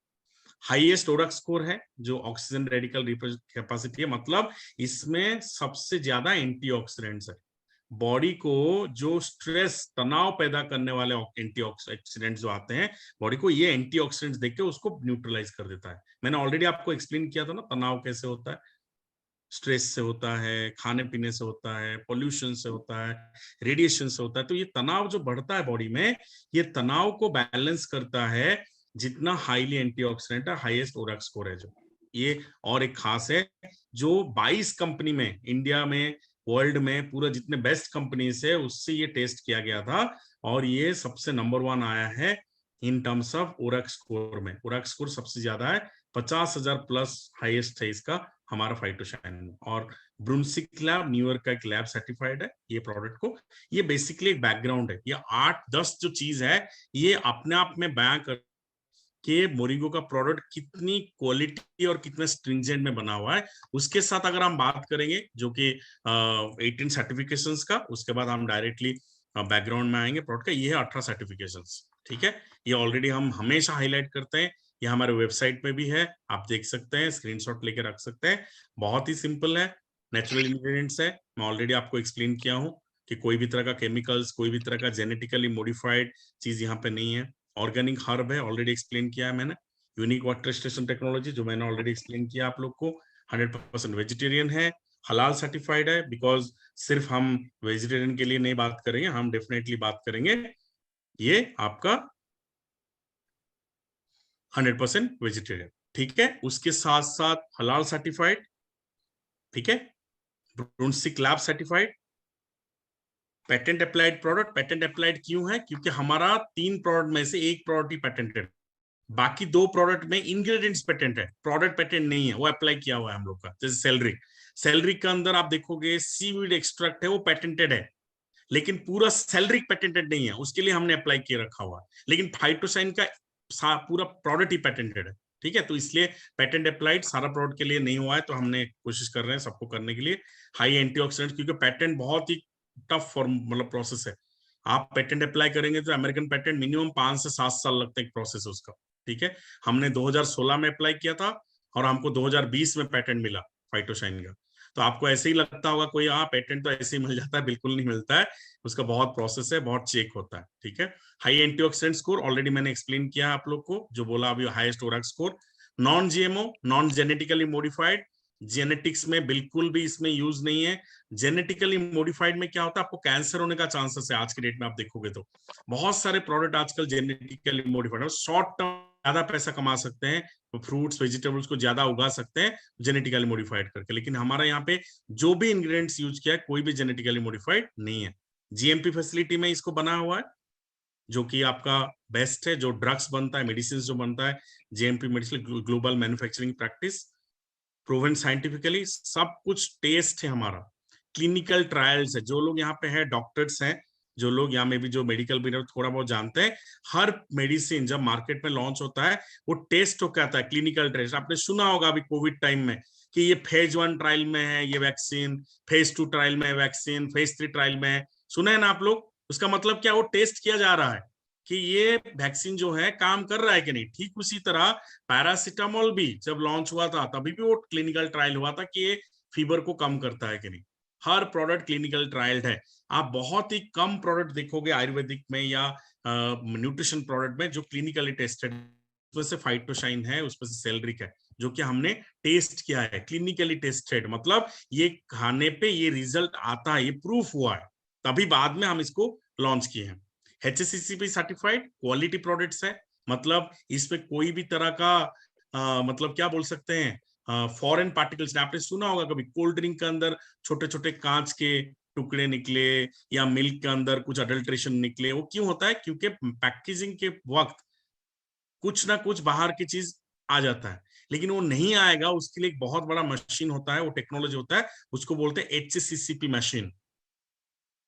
हाईएस्ट ओरक स्कोर है, जो ऑक्सीजन रेडिकल कैपेसिटी है, मतलब इसमें सबसे ज्यादा एंटीऑक्सीडेंट्स है। बॉडी को जो स्ट्रेस तनाव पैदा करने वाले एंटीऑक्सीडेंट्स जो आते हैं बॉडी को, ये एंटीऑक्सीडेंट्स देख के उसको न्यूट्रलाइज कर देता है। मैंने ऑलरेडी आपको एक्सप्लेन किया था ना, तनाव कैसे होता है, स्ट्रेस से होता है, खाने पीने से होता है, पोल्यूशन से होता है, रेडिएशन से होता है। तो ये तनाव जो बढ़ता है बॉडी में, ये तनाव को बैलेंस करता है जितना हाईली एंटीऑक्सीडेंट है, हाईएस्ट ओरक स्कोर है जो ये। और एक खास है, जो 22 कंपनी में, इंडिया में, वर्ल्ड में, पूरा जितने बेस्ट कंपनीज है उससे ये टेस्ट किया गया था, और ये सबसे नंबर 1 आया है इन टर्म्स ऑफ ओरक स्कोर में। ओरक स्कोर सबसे ज्यादा है, 50,000 प्लस हाईएस्ट है इसका हमारा फाइटोशाइन। और ब्रुंसिक लैब न्यूयॉर्क का एक लैब सर्टिफाइड है ये प्रोडक्ट को। ये बेसिकली एक बैकग्राउंड है, ये 8-10 जो चीज है ये अपने आप में बयां कर कि मोरिंगो का प्रोडक्ट कितनी क्वालिटी और कितने स्ट्रिंजेंट में बना हुआ है। उसके साथ अगर हम बात करेंगे जो कि 18 सर्टिफिकेशंस का, उसके बाद हम डायरेक्टली बैकग्राउंड में आएंगे प्रोडक्ट का। ये है 18 सर्टिफिकेशंस, ठीक है। ये ऑलरेडी हम हमेशा हाईलाइट करते हैं, ये हमारे वेबसाइट पे भी है, आप देख सकते हैं, स्क्रीनशॉट लेके रख सकते हैं। बहुत ही सिंपल है, नेचुरल इंग्रेडिएंट्स है। मैं ऑलरेडी आपको एक्सप्लेन किया हूँ कि कोई भी तरह का केमिकल्स, कोई भी तरह का जेनेटिकली मॉडिफाइड चीज यहाँ पे नहीं है। ऑर्गेनिक हर्ब है, ऑलरेडी एक्सप्लेन किया है मैंने। यूनिक वाटर स्टेशन टेक्नोलॉजी, जो मैंने ऑलरेडी एक्सप्लेन किया आप लोग को। 100% वेजिटेरियन है, हलाल सर्टिफाइड है, बिकॉज सिर्फ हम वेजिटेरियन के लिए नहीं बात करेंगे, हम डेफिनेटली बात करेंगे ये आपका 100% वेजिटेरियन, ठीक है। उसके साथ साथ हलाल सर्टिफाइड, ठीक है, Brunswick lab certified, patent applied product. Patent applied क्यों है? क्योंकि हमारा 3 प्रोडक्ट में से एक प्रोडक्ट ही पेटेंटेड, बाकी 2 प्रोडक्ट में इंग्रेडिएंट्स पेटेंट है, प्रोडक्ट पेटेंट नहीं है, वो अप्लाई किया हुआ है हम लोग का। जैसे सेलरिक, सेलरिक के अंदर आप देखोगे सीवीड एक्सट्रैक्ट है, वो पेटेंटेड है, लेकिन पूरा सेलरिक पेटेंटेड नहीं है, उसके लिए हमने अप्लाई किए रखा हुआ है। लेकिन फाइटोसाइन का पूरा प्रोडक्ट ही पेटेंटेड है, ठीक है। तो इसलिए पेटेंट अप्लाइड सारा प्रोडक्ट के लिए नहीं हुआ है, तो हमने कोशिश कर रहे हैं सबको करने के लिए हाई एंटीऑक्सीडेंट, क्योंकि पेटेंट बहुत ही टफ फॉर्म मतलब प्रोसेस है। आप पेटेंट अप्लाई करेंगे तो अमेरिकन पेटेंट मिनिमम 5 से 7 साल लगता है प्रोसेस उसका, ठीक है। हमने 2016 में अप्लाई किया था और हमको 2020 में पेटेंट मिला फाइटोशाइन का। तो आपको ऐसे ही लगता होगा कोई पेटेंट तो ऐसे ही मिल जाता है, बिल्कुल नहीं मिलता है, उसका बहुत प्रोसेस है, बहुत चेक होता है, ठीक है। हाई एंटीऑक्सीडेंट स्कोर ऑलरेडी मैंने एक्सप्लेन किया आप लोग को, जो बोला अभी highest ORAC score. Non GMO, non genetically modified, genetics में बिल्कुल भी इसमें यूज नहीं है। जेनेटिकली मॉडिफाइड में क्या होता है, आपको कैंसर होने का चांसेस है आज के डेट में, आप देखोगे तो बहुत सारे प्रोडक्ट आजकल जेनेटिकली मॉडिफाइड है। शॉर्ट टर्म ज्यादा पैसा कमा सकते हैं, फ्रूट्स वेजिटेबल्स को ज्यादा उगा सकते हैं जेनेटिकली मॉडिफाइड करके, लेकिन हमारा यहाँ पे जो भी इंग्रेडिएंट्स यूज किया है कोई भी जेनेटिकली मॉडिफाइड नहीं है। जीएमपी फैसिलिटी में इसको बना हुआ है, जो कि आपका बेस्ट है। जो ड्रग्स बनता है, मेडिसिन जो बनता है, JMP medicine, global manufacturing practice, proven scientifically, सब कुछ टेस्ट है हमारा। क्लिनिकल ट्रायल्स है, जो लोग यहाँ पे है डॉक्टर्स हैं, जो लोग यहाँ में भी जो मेडिकल भी थोड़ा बहुत जानते हैं, हर मेडिसिन जब मार्केट में लॉन्च होता है वो टेस्ट होकर आता है, क्लिनिकल टेस्ट। आपने सुना होगा अभी कोविड टाइम में कि ये फेज 1 ट्रायल में है ये वैक्सीन, फेज 2 ट्रायल में है वैक्सीन, फेज 3 ट्रायल में है, सुना है ना आप लोग। उसका मतलब क्या, वो टेस्ट किया जा रहा है कि ये वैक्सीन जो है काम कर रहा है कि नहीं। ठीक उसी तरह पैरासिटामोल भी जब लॉन्च हुआ था तभी भी वो क्लिनिकल ट्रायल हुआ था कि ये फीवर को कम करता है कि नहीं। हर प्रोडक्ट क्लिनिकल ट्रायल्ड है। आप बहुत ही कम प्रोडक्ट देखोगे आयुर्वेदिक में या न्यूट्रिशन प्रोडक्ट में जो क्लिनिकली टेस्टेड, उसमें से फाइटोशाइन है, उसमें से सेलरिक है, जो कि हमने टेस्ट किया है, क्लिनिकली टेस्टेड, मतलब ये खाने पे ये रिजल्ट आता है, ये प्रूफ हुआ है, तभी बाद में हम इसको लॉन्च किए हैं। HACCP सर्टिफाइड क्वालिटी प्रोडक्ट्स है, मतलब इसमें कोई भी तरह का मतलब क्या बोल सकते हैं फॉरेन पार्टिकल्स। आपने सुना होगा कभी कोल्ड ड्रिंक के अंदर छोटे छोटे कांच के टुकड़े निकले या मिल्क के अंदर कुछ अडल्ट्रेशन निकले। वो क्यों होता है? क्योंकि पैकेजिंग के वक्त कुछ ना कुछ बाहर की चीज आ जाता है, लेकिन वो नहीं आएगा, उसके लिए एक बहुत बड़ा मशीन होता है, वो टेक्नोलॉजी होता है, उसको बोलते हैं HACCP machine,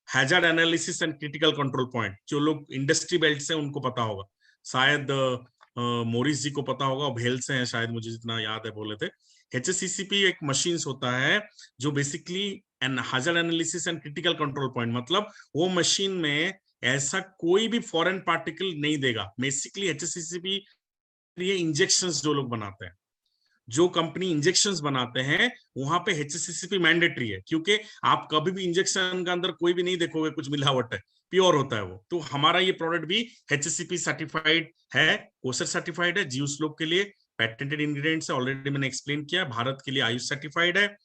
hazard analysis and critical control point. जो लोग इंडस्ट्री बेल्ट से उनको पता होगा, शायद मोरिस जी को पता होगा, भेल से हैं शायद, मुझे जितना याद है बोले थे। HACCP एक मशीन होता है जो basically an hazard analysis and critical control point, मतलब वो मशीन में ऐसा कोई भी फॉरेन पार्टिकल नहीं देगा। बेसिकली HACCP ये इंजेक्शंस जो लोग बनाते हैं, जो कंपनी इंजेक्शंस बनाते हैं, वहां पे HACCP मैंडेटरी है, क्योंकि आप कभी भी इंजेक्शन के अंदर कोई भी नहीं देखोगे कुछ मिलावट है, प्योर होता है वो। तो हमारा ये प्रोडक्ट भी HACCP सर्टिफाइड है, कोसर सर्टिफाइड है, जीव लोग के लिए पेटेंटेड इंग्रेडिएंट्स है, ऑलरेडी मैंने एक्सप्लेन किया। भारत के लिए आयुष सर्टिफाइड है,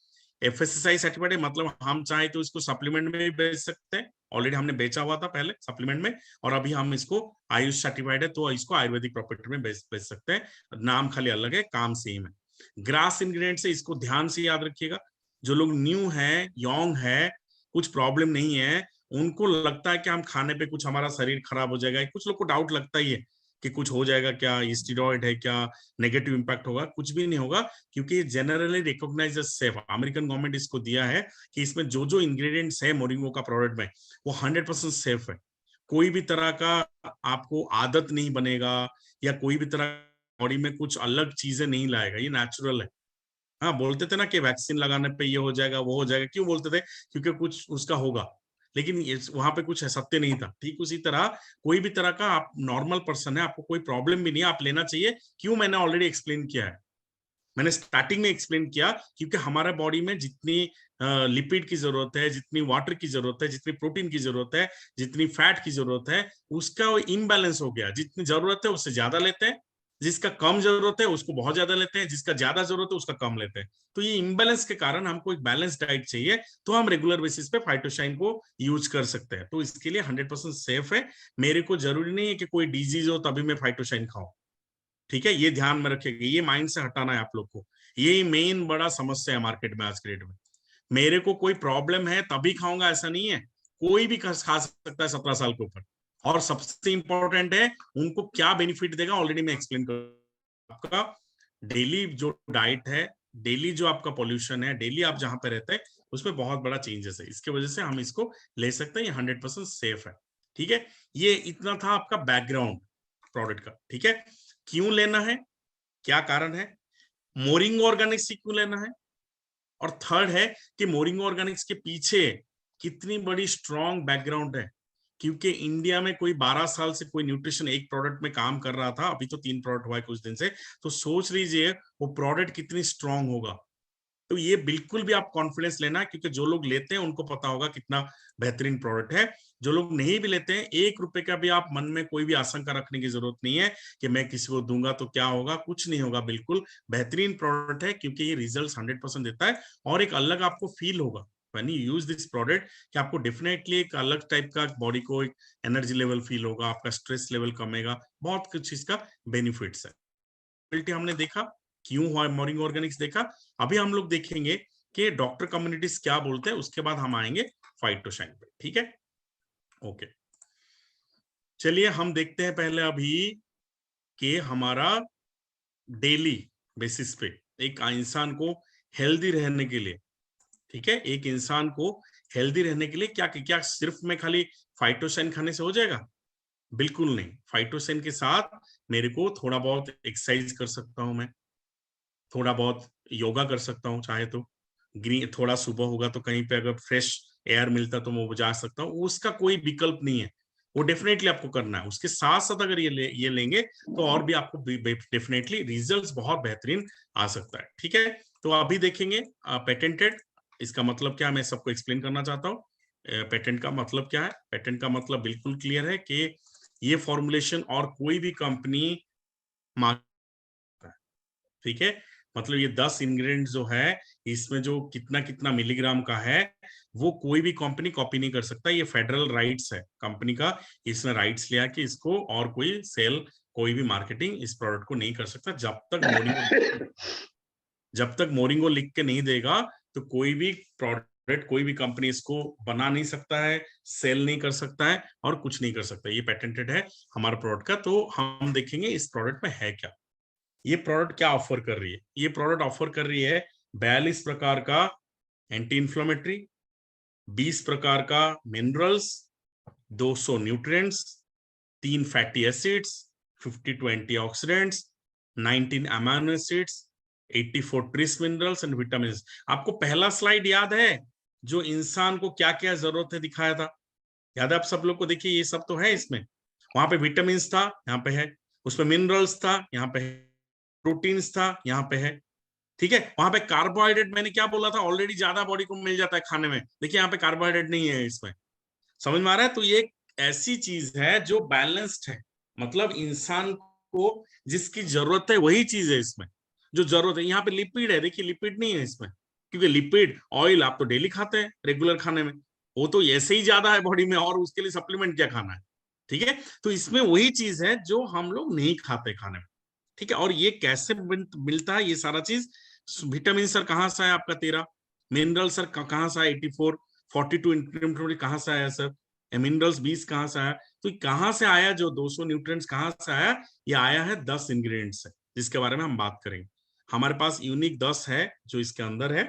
FSSAI सर्टिफाइड है, मतलब हम चाहे तो इसको सप्लीमेंट में भी बेच सकते हैं, ऑलरेडी हमने बेचा हुआ था पहले सप्लीमेंट में, और अभी हम इसको आयुष सर्टिफाइड है, तो इसको आयुर्वेदिक प्रॉपर्टी में बेच सकते हैं। नाम खाली अलग है, काम सेम है। ग्रास इंग्रेडिएंट से, इसको ध्यान से याद रखिएगा। जो लोग न्यू है, यंग है, कुछ प्रॉब्लम नहीं है, उनको लगता है कि हम खाने पे कुछ हमारा शरीर खराब हो जाएगा, कुछ लोग को डाउट लगता ही है कि कुछ हो जाएगा क्या, स्टीरॉयड है क्या, नेगेटिव इंपैक्ट होगा। कुछ भी नहीं होगा, क्योंकि ये generally recognised as safe. American government इसको दिया है कि इसमें जो जो इंग्रेडिएंट्स है मोरिंगो का प्रोडक्ट में, वो 100% सेफ है। कोई भी तरह का आपको आदत नहीं बनेगा, या कोई भी तरह बॉडी में कुछ अलग चीजें नहीं लाएगा, ये नेचुरल है। हाँ, बोलते थे ना कि वैक्सीन लगाने पे ये हो जाएगा, वो हो जाएगा, क्यों बोलते थे? क्योंकि कुछ उसका होगा, लेकिन वहां पे कुछ सत्य नहीं था। ठीक उसी तरह कोई भी तरह का आप नॉर्मल पर्सन है, आपको कोई प्रॉब्लम भी नहीं है, आप लेना चाहिए। क्यों? मैंने ऑलरेडी एक्सप्लेन किया है, मैंने स्टार्टिंग में एक्सप्लेन किया, क्योंकि हमारे बॉडी में जितनी लिपिड की जरूरत है, जितनी वाटर की जरूरत है, जितनी प्रोटीन की जरूरत है, जितनी फैट की जरूरत है, उसका इम्बैलेंस हो गया। जितनी जरूरत है उससे ज्यादा लेते हैं, जिसका कम जरूरत है उसको बहुत ज्यादा लेते हैं, जिसका ज्यादा जरूरत है उसका कम लेते हैं। तो ये इम्बैलेंस के कारण हमको एक बैलेंस डाइट चाहिए, तो हम रेगुलर बेसिस पे फाइटोशाइन को यूज कर सकते हैं। तो इसके लिए 100% सेफ है। मेरे को जरूरी नहीं है कि कोई डिजीज हो तभी मैं फाइटोशाइन खाऊं, ठीक है? ये ध्यान में रखेगा, ये माइंड से हटाना है आप लोग को। ये मेन बड़ा समस्या है मार्केट में आज के डेट में। मेरे को कोई प्रॉब्लम है तभी खाऊंगा ऐसा नहीं है, कोई भी खा सकता है 17 साल के ऊपर। और सबसे इंपॉर्टेंट है उनको क्या बेनिफिट देगा, ऑलरेडी मैं एक्सप्लेन कर। आपका डेली जो डाइट है, डेली जो आपका पॉल्यूशन है, डेली आप जहां पे रहते हैं, उसमें बहुत बड़ा चेंजेस है। इसके वजह से हम इसको ले सकते हैं, ये 100% सेफ है। ठीक है, ये इतना था आपका बैकग्राउंड प्रोडक्ट का। ठीक है, क्यों लेना है, क्या कारण है, मोरिंगो ऑर्गेनिक्स क्यों लेना है, और थर्ड है कि मोरिंगो ऑर्गेनिक्स के पीछे कितनी बड़ी स्ट्रॉन्ग बैकग्राउंड है। क्योंकि इंडिया में कोई 12 साल से कोई न्यूट्रिशन एक प्रोडक्ट में काम कर रहा था, अभी तो 3 प्रोडक्ट हुआ है कुछ दिन से, तो सोच लीजिए वो प्रोडक्ट कितनी स्ट्रॉन्ग होगा। तो ये बिल्कुल भी आप कॉन्फिडेंस लेना, क्योंकि जो लोग लेते हैं उनको पता होगा कितना बेहतरीन प्रोडक्ट है। जो लोग नहीं भी लेते हैं, 1 रुपए का भी आप मन में कोई भी आशंका रखने की जरूरत नहीं है कि मैं किसी को दूंगा तो क्या होगा, कुछ नहीं होगा। बिल्कुल बेहतरीन प्रोडक्ट है, क्योंकि ये रिजल्ट 100% देता है, और एक अलग आपको फील होगा when you use this product, कि आपको डेफिनेटली एक अलग टाइप का बॉडी को एक एनर्जी लेवल फील होगा, आपका स्ट्रेस लेवल कमेगा, बहुत कुछ इसका बेनिफिट्स है। हमने देखा क्यों हुआ मोरिंगो ऑर्गेनिक्स देखा, अभी हम लोग देखेंगे कि डॉक्टर कम्युनिटीज क्या बोलते हैं, उसके बाद हम आएंगे फाइटोशाइन पे। ठीक है, ओके, चलिए हम देखते हैं पहले अभी कि हमारा डेली बेसिस पे एक इंसान को हेल्दी रहने के लिए, ठीक है, एक इंसान को हेल्दी रहने के लिए क्या क्या सिर्फ में खाली फाइटोशाइन खाने से हो जाएगा? बिल्कुल नहीं। फाइटोशाइन के साथ मेरे को थोड़ा बहुत एक्सरसाइज कर सकता हूं, मैं थोड़ा बहुत योगा कर सकता हूँ, चाहे तो ग्रीन, थोड़ा सुबह होगा तो कहीं पे अगर फ्रेश एयर मिलता तो मैं वो जा सकता हूँ, उसका कोई विकल्प नहीं है, वो डेफिनेटली आपको करना है। उसके साथ साथ अगर ये लेंगे तो और भी आपको डेफिनेटली रिजल्ट्स बहुत बेहतरीन आ सकता है। ठीक है, तो अभी देखेंगे पेटेंटेड, इसका मतलब क्या है, मैं सबको एक्सप्लेन करना चाहता हूँ। पेटेंट का मतलब क्या है? पेटेंट का मतलब बिल्कुल क्लियर है कि ये फॉर्मुलेशन और कोई भी कंपनी, ठीक है, मतलब ये 10 इंग्रेडिएंट जो है, इसमें जो कितना कितना मिलीग्राम का है, वो कोई भी कंपनी कॉपी नहीं कर सकता। ये फेडरल राइट्स है कंपनी का, इसने राइट्स लिया कि इसको और कोई सेल, कोई भी मार्केटिंग इस प्रोडक्ट को नहीं कर सकता। जब तक मोरिंगो लिख के नहीं देगा, तो कोई भी प्रोडक्ट कोई भी कंपनी इसको बना नहीं सकता है, सेल नहीं कर सकता है और कुछ नहीं कर सकता। ये पेटेंटेड है हमारा प्रोडक्ट का। तो हम देखेंगे इस प्रोडक्ट में है क्या। ये प्रोडक्ट क्या ऑफर कर रही है? ये प्रोडक्ट ऑफर कर रही है 42 प्रकार का एंटी इंफ्लेमेटरी, 20 प्रकार का minerals, 200 nutrients, 3 fatty acids, 52 antioxidants, 19 amino acids, 84 trace minerals and vitamin. आपको पहला स्लाइड याद है जो इंसान को क्या क्या जरूरत है दिखाया था? याद है आप सब लोग को? देखिए ये सब तो है इसमें। वहां पे विटामिन था, यहाँ पे है। उसमें मिनरल्स था, यहाँ पे है। प्रोटीन्स था, यहाँ पे है। ठीक है। वहां पे कार्बोहाइड्रेट मैंने क्या बोला था? ऑलरेडी ज्यादा बॉडी को मिल जाता है खाने में। देखिए यहाँ पे कार्बोहाइड्रेट नहीं है इसमें। समझ में आ रहा है? तो ये एक ऐसी चीज है जो बैलेंस्ड है। मतलब इंसान को जिसकी जरूरत है वही चीज है इसमें जो जरूरत है। यहाँ पे लिपिड है, देखिए लिपिड नहीं है इसमें, क्योंकि लिपिड ऑयल आप तो डेली खाते हैं रेगुलर खाने में, वो तो ऐसे ही ज्यादा है बॉडी में, और उसके लिए सप्लीमेंट क्या खाना है? ठीक है। तो इसमें वही चीज है जो हम लोग नहीं खाते खाने में। ठीक है। और ये कैसे मिलता है ये सारा चीज? विटामिन सर कहाँ से आया आपका 13, मिनरल सर कहाँ से आया 84, 42 इंटीग्रेंट कहाँ से आया सर, मिनरल्स 20 कहाँ से आया? तो कहाँ से आया जो 200 न्यूट्रिएंट्स कहाँ से आया? ये आया है 10 इंग्रेडिएंट्स से, जिसके बारे में हम बात करेंगे। हमारे पास यूनिक 10 है जो इसके अंदर है,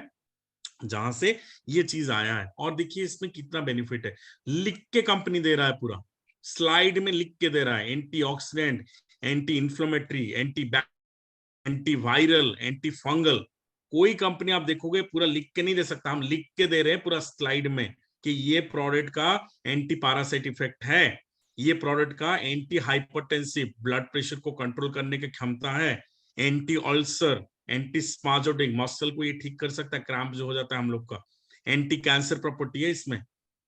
जहां से ये चीज आया है। और देखिए इसमें कितना बेनिफिट है, लिख के कंपनी दे रहा है, पूरा स्लाइड में लिख के दे रहा है। Antioxidant, anti inflammatory, anti viral, anti fungal. कोई कंपनी आप देखोगे पूरा लिख के नहीं दे सकता, हम लिख के दे रहे हैं पूरा स्लाइड में कि ये प्रोडक्ट का एंटी पैरासाइट इफेक्ट है, ये प्रोडक्ट का एंटी हाइपरटेंसिव ब्लड प्रेशर को कंट्रोल करने की क्षमता है, एंटी अल्सर, एंटी स्पाजोटिक मसल को ये ठीक कर सकता है, क्रैम्प जो हो जाता है हम लोग का, एंटी कैंसर प्रॉपर्टी है इसमें,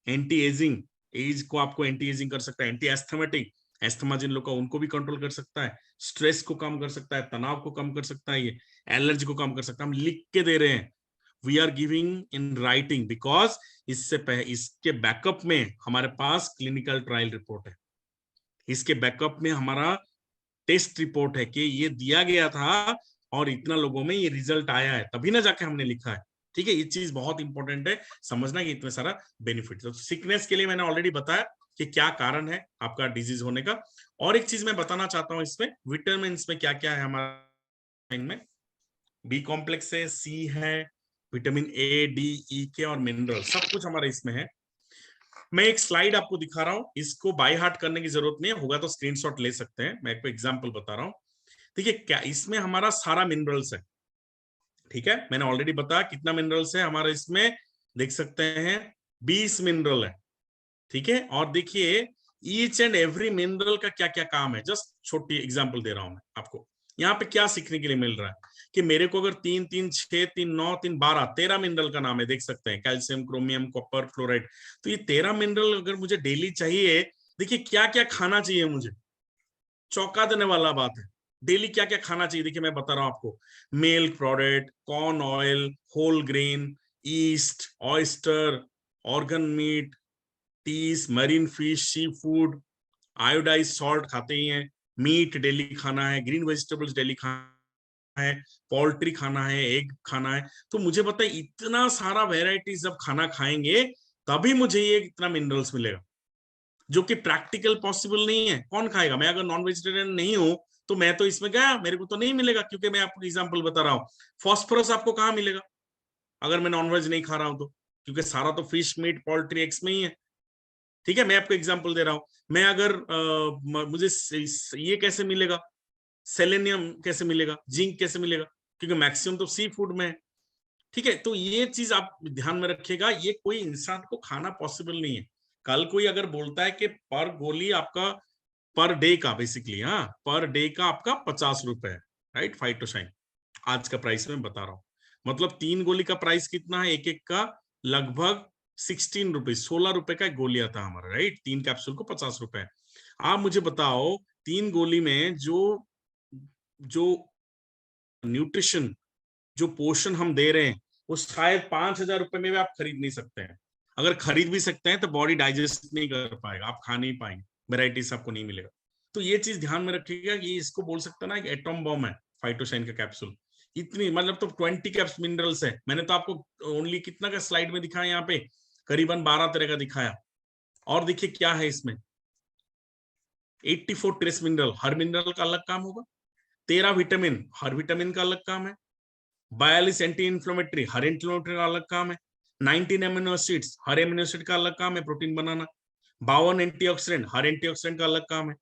एंटी एजिंग, एज को आपको एंटी एजिंग कर सकता है, एंटी एस्थमेटिक, एस्थमा जिन लोग का उनको भी कंट्रोल कर सकता है, स्ट्रेस को कम कर सकता है, तनाव को कम कर सकता है, ये एलर्जी को कम कर सकता है। हम लिख के दे रहे हैं, we are giving in writing, because इसके बैकअप में हमारे पास क्लिनिकल ट्रायल रिपोर्ट है, इसके बैकअप में हमारा टेस्ट रिपोर्ट है कि ये दिया गया था और इतना लोगों में ये रिजल्ट आया है, तभी ना जाके हमने लिखा है। ठीक है। ये चीज बहुत इंपॉर्टेंट है समझना कि इतना सारा बेनिफिट। तो सिकनेस के लिए मैंने ऑलरेडी बताया कि क्या कारण है आपका डिजीज होने का। और एक चीज मैं बताना चाहता हूं, इसमें विटामिन में क्या क्या है हमारे में। बी कॉम्प्लेक्स है, सी है, विटामिन ए, डी, ई के और मिनरल, सब कुछ हमारे इसमें है। मैं एक स्लाइड आपको दिखा रहा हूं, इसको बाय हार्ट करने की जरूरत नहीं है, होगा तो स्क्रीनशॉट ले सकते हैं। मैं आपको एग्जांपल बता रहा हूं। देखिए क्या इसमें हमारा सारा मिनरल्स है। ठीक है। मैंने ऑलरेडी बताया कितना मिनरल्स है हमारा इसमें, देख सकते हैं 20 मिनरल है। ठीक है। और देखिए ईच एंड एवरी मिनरल का क्या क्या काम है, जस्ट छोटी एग्जांपल दे रहा हूं मैं आपको। यहाँ पे क्या सीखने के लिए मिल रहा है कि मेरे को अगर 3 3 6 3 9 3 12 13 मिनरल का नाम है, देख सकते हैं कैल्शियम, क्रोमियम, कॉपर, फ्लोराइड। तो ये 13 मिनरल अगर मुझे डेली चाहिए, देखिए क्या क्या खाना चाहिए मुझे, चौंका देने वाला बात है। डेली क्या क्या खाना चाहिए देखिए मैं बता रहा हूं आपको। Milk product, corn oil, whole grain, yeast, oyster, organ meat, teas, marine fish, sea food, iodise salt खाते ही हैं, मीट डेली खाना है, ग्रीन वेजिटेबल्स डेली खाना है, पोल्ट्री खाना है, एग खाना है। तो मुझे बताइए इतना सारा वेराइटीज जब खाना खाएंगे तभी मुझे ये इतना मिनरल्स मिलेगा, जो कि प्रैक्टिकल पॉसिबल नहीं है। कौन खाएगा? मैं अगर नॉन वेजिटेरियन नहीं हूं तो मैं तो इसमें गया, मेरे को तो नहीं मिलेगा, क्योंकि मैं आपको एग्जांपल बता रहा हूँ। फॉस्फोरस आपको कहाँ मिलेगा अगर मैं नॉनवेज नहीं खा रहा हूं तो? क्योंकि सारा तो फिश, मीट, पोल्ट्री, एग्स में ही है। ठीक है। मैं आपको एग्जांपल दे रहा हूं। मैं अगर मुझे ये कैसे मिलेगा, सेलेनियम कैसे मिलेगा, जिंक कैसे मिलेगा, क्योंकि मैक्सिमम तो सी फूड में है। ठीक है। तो ये चीज आप ध्यान में रखिएगा, ये कोई इंसान को खाना पॉसिबल नहीं है। कल कोई अगर बोलता है कि पर गोली आपका पर डे का, बेसिकली हाँ पर डे का आपका 50 रुपए है, राइट, फाइटोशाइन आज का प्राइस में बता रहा हूं। मतलब 3 गोली का प्राइस कितना है, एक एक का लगभग 16 रुपीज, 16 रुपए का एक गोली आता है हमारा, राइट। 3 कैप्सूल को 50 रुपए। आप मुझे बताओ 3 गोली में जो जो न्यूट्रिशन, जो पोषण हम दे रहे हैं, वो शायद 5,000 रुपए में भी आप खरीद नहीं सकते हैं। अगर खरीद भी सकते हैं तो बॉडी डाइजेस्ट नहीं कर पाएगा, आप खा नहीं पाएंगे, वेराइटीज आपको नहीं मिलेगा। तो ये चीज ध्यान में रखिएगा, ये इसको बोल सकते हैं ना एक एटॉम बॉम्ब है फाइटोशाइन का कैप्सूल। इतनी, मतलब तो 20 कैप्स मिनरल्स है। मैंने तो आपको ओनली कितना का स्लाइड में दिखाया, यहाँ पे करीबन 12 तरह का दिखाया। और देखिए क्या है इसमें, 84 ट्रेस मिनरल, हर मिनरल का अलग काम होगा। 13 विटामिन, हर विटामिन का अलग काम है। 42 एंटी इंफ्लेमेटरी, हर इंफ्लेमेटरी का अलग काम है। 19 एमिनो एसिड्स, हर एमिनो एसिड का अलग काम है प्रोटीन बनाना। 52 एंटीऑक्सीडेंट, हर एंटीऑक्सीडेंट का अलग काम है।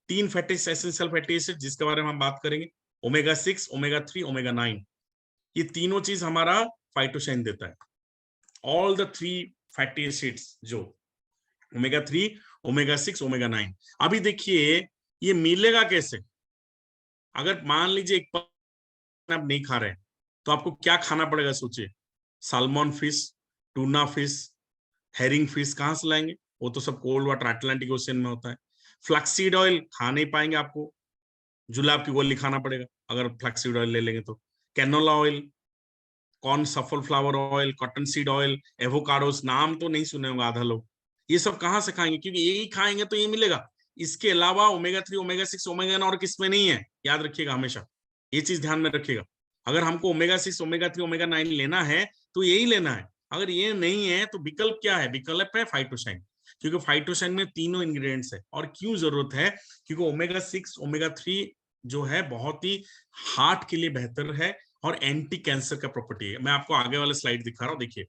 3 फैटी एसेंशियल फैटी एसिड, जिसके बारे में हम बात करेंगे, ओमेगा 6, ओमेगा 3, ओमेगा 9, ये तीनों चीज हमारा फाइटोशाइन देता है। ऑल द 3 फैटी एसिड्स, जो ओमेगा 3, ओमेगा 6, ओमेगा 9। अभी देखिए ये मिलेगा कैसे। अगर मान लीजिए एक आप नहीं खा रहे हैं, तो आपको क्या खाना पड़ेगा, सोचिए। Salmon fish, tuna fish, herring fish कहां से लाएंगे, वो तो सब कोल्ड वाटर अटलांटिक ओशियन में होता है। फ्लैक्सीड ऑयल खा नहीं पाएंगे, आपको जुलाब की गोली खाना पड़ेगा अगर फ्लैक्सीड ऑयल ले लेंगे तो। कैनोला ऑयल, कॉर्न सफल flower oil, cotton seed oil, avocados, नाम तो नहीं सुने होंगे आधा लोग। ये सब कहां से खाएंगे, क्योंकि यही खाएंगे तो ये मिलेगा। इसके अलावा ओमेगा 3, ओमेगा 6, ओमेगा 9 और किसमें नहीं है, याद रखिएगा हमेशा, ये चीज ध्यान में रखिएगा। अगर हमको ओमेगा 6, ओमेगा 3, ओमेगा 9 लेना है तो यही लेना है। अगर ये नहीं है तो विकल्प क्या है, विकल्प है फाइटोशाइन, क्योंकि फाइटोशाइन में तीनों इंग्रेडिएंट्स है। और क्यों जरूरत है, क्योंकि ओमेगा 6, ओमेगा 3 जो है बहुत ही हार्ट के लिए बेहतर है और एंटी कैंसर का प्रॉपर्टी है। मैं आपको आगे वाले स्लाइड दिखा रहा हूं, देखिए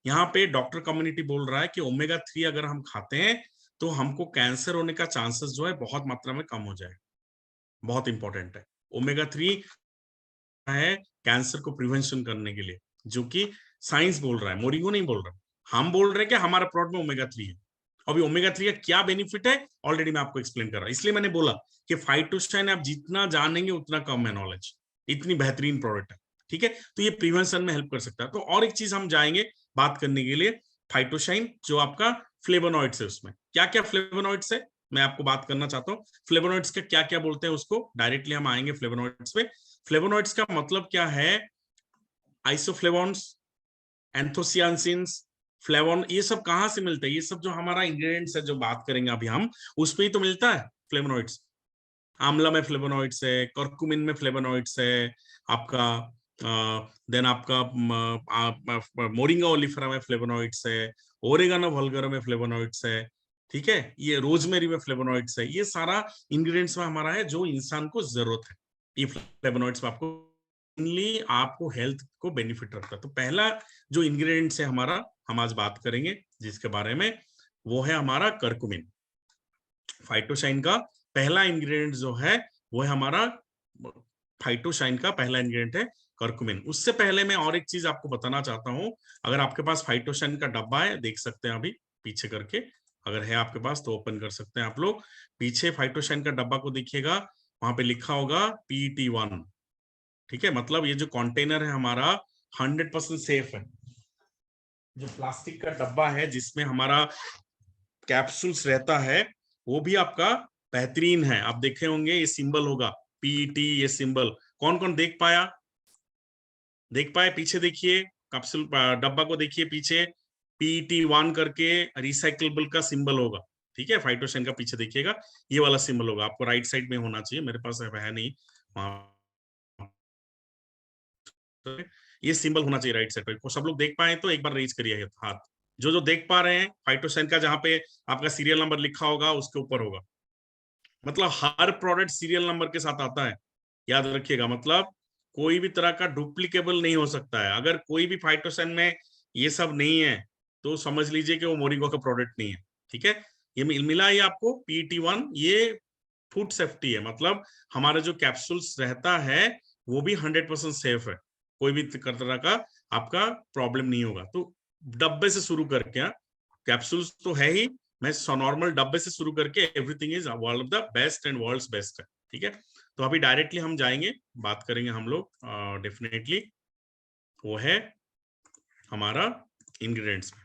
यहाँ पे डॉक्टर कम्युनिटी बोल रहा है कि ओमेगा 3 अगर हम खाते हैं तो हमको कैंसर होने का चांसेस जो है बहुत मात्रा में कम हो जाए। बहुत इंपॉर्टेंट है। ओमेगा 3 है कैंसर को प्रिवेंशन करने के लिए, जो कि साइंस बोल रहा है, मोरिंगो नहीं बोल रहा। हम बोल रहे हैं कि हमारा प्रोडक्ट में ओमेगा 3 है। अभी ओमेगा 3 का क्या बेनिफिट है ऑलरेडी मैं आपको एक्सप्लेन कर रहा हूं, इसलिए मैंने बोला कि फाइटोशाइन आप जितना जानेंगे उतना कम है नॉलेज, इतनी बेहतरीन प्रोडक्ट है। ठीक है, तो ये प्रिवेंशन में हेल्प कर सकता है। तो और एक चीज हम जाएंगे बात करने के लिए, फाइटोशाइन जो आपका फ्लेवोनॉइड्स है, उसमें क्या क्या फ्लेवोनॉइड्स है मैं आपको बात करना चाहता हूँ। फ्लेवोनॉइड्स का क्या क्या बोलते हैं उसको, डायरेक्टली हम आएंगे फ्लेवोनॉइड्स पे। फ्लेवोनॉइड्स का मतलब क्या है, आइसोफ्लेवोन्स, एंथोसियानिन्स, फ्लेवोन, ये सब कहां से मिलते हैं, ये सब जो हमारा इंग्रेडिएंट्स है जो बात करेंगे अभी हम, उसमें ही तो मिलता है फ्लेवोनॉइड्स। आंवला में फ्लेवोनॉइड्स है, कर्कुमिन में फ्लेवोनॉइड्स है आपका, देन आपका मोरिंगा ओलिफेरा में फ्लेवोनॉइड्स है, ओरेगानो वल्गैरा में फ्लेवोनॉइड्स है। ठीक है, ये रोजमेरी में फ्लेवोनॉइड्स है। ये सारा इंग्रेडिएंट्स में हमारा है जो इंसान को जरूरत है। ये फ्लेवोनॉइड्स में आपको हेल्थ को बेनिफिट रखता है। तो पहला जो इंग्रेडिएंट्स है हमारा, हम आज बात करेंगे जिसके बारे में, वो है हमारा कर्कुमिन। फाइटोशाइन का पहला इंग्रेडिएंट जो है वो है हमारा, फाइटोशाइन का पहला इंग्रेडिएंट है कर्कुमिन। उससे पहले मैं और एक चीज आपको बताना चाहता हूं। अगर आपके पास फाइटोशाइन का डब्बा है, देख सकते हैं अभी पीछे करके, अगर है आपके पास तो ओपन कर सकते हैं आप लोग। पीछे फाइटोशाइन का डब्बा को देखिएगा, वहां पे लिखा होगा PET1। ठीक है, मतलब ये जो कंटेनर है हमारा 100% सेफ है। जो प्लास्टिक का डब्बा है जिसमें हमारा कैप्सूल्स रहता है, वो भी आपका बेहतरीन है। आप देखे होंगे ये सिंबल होगा PET, ये सिंबल कौन कौन देख पाया, देख पाए, पीछे देखिए कैप्सूल डब्बा को देखिए, पीछे PET1 करके रिसाइक्लेबल का सिंबल होगा। ठीक है, फाइटोशाइन का पीछे देखिएगा ये वाला सिंबल होगा, आपको राइट साइड में होना चाहिए, मेरे पास है नहीं वहां, ये सिंबल होना चाहिए राइट साइड पे। सब लोग देख पाए तो एक बार रेज करिए हाथ, जो जो देख पा रहे हैं। फाइटोशाइन का जहां पे आपका सीरियल नंबर लिखा होगा उसके ऊपर होगा, मतलब हर प्रोडक्ट सीरियल नंबर के साथ आता है, याद रखिएगा। मतलब कोई भी तरह का डुप्लीकेबल नहीं हो सकता है। अगर कोई भी फाइटोशाइन में ये सब नहीं है तो समझ लीजिए कि वो मोरिंगो का प्रोडक्ट नहीं है। ठीक है, ये मिला है आपको PET1, ये फूड सेफ्टी है, मतलब हमारा जो कैप्सूल्स रहता है वो भी 100% सेफ है, कोई भी तरह का आपका प्रॉब्लम नहीं होगा। तो डब्बे से शुरू करके, कैप्सूल्स तो है ही, मैं नॉर्मल डब्बे से शुरू करके everything is one of the best and world's best है। ठीक है, तो अभी डायरेक्टली हम जाएंगे, बात करेंगे हम लोग डेफिनेटली, वो है हमारा इंग्रेडिएंट्स में।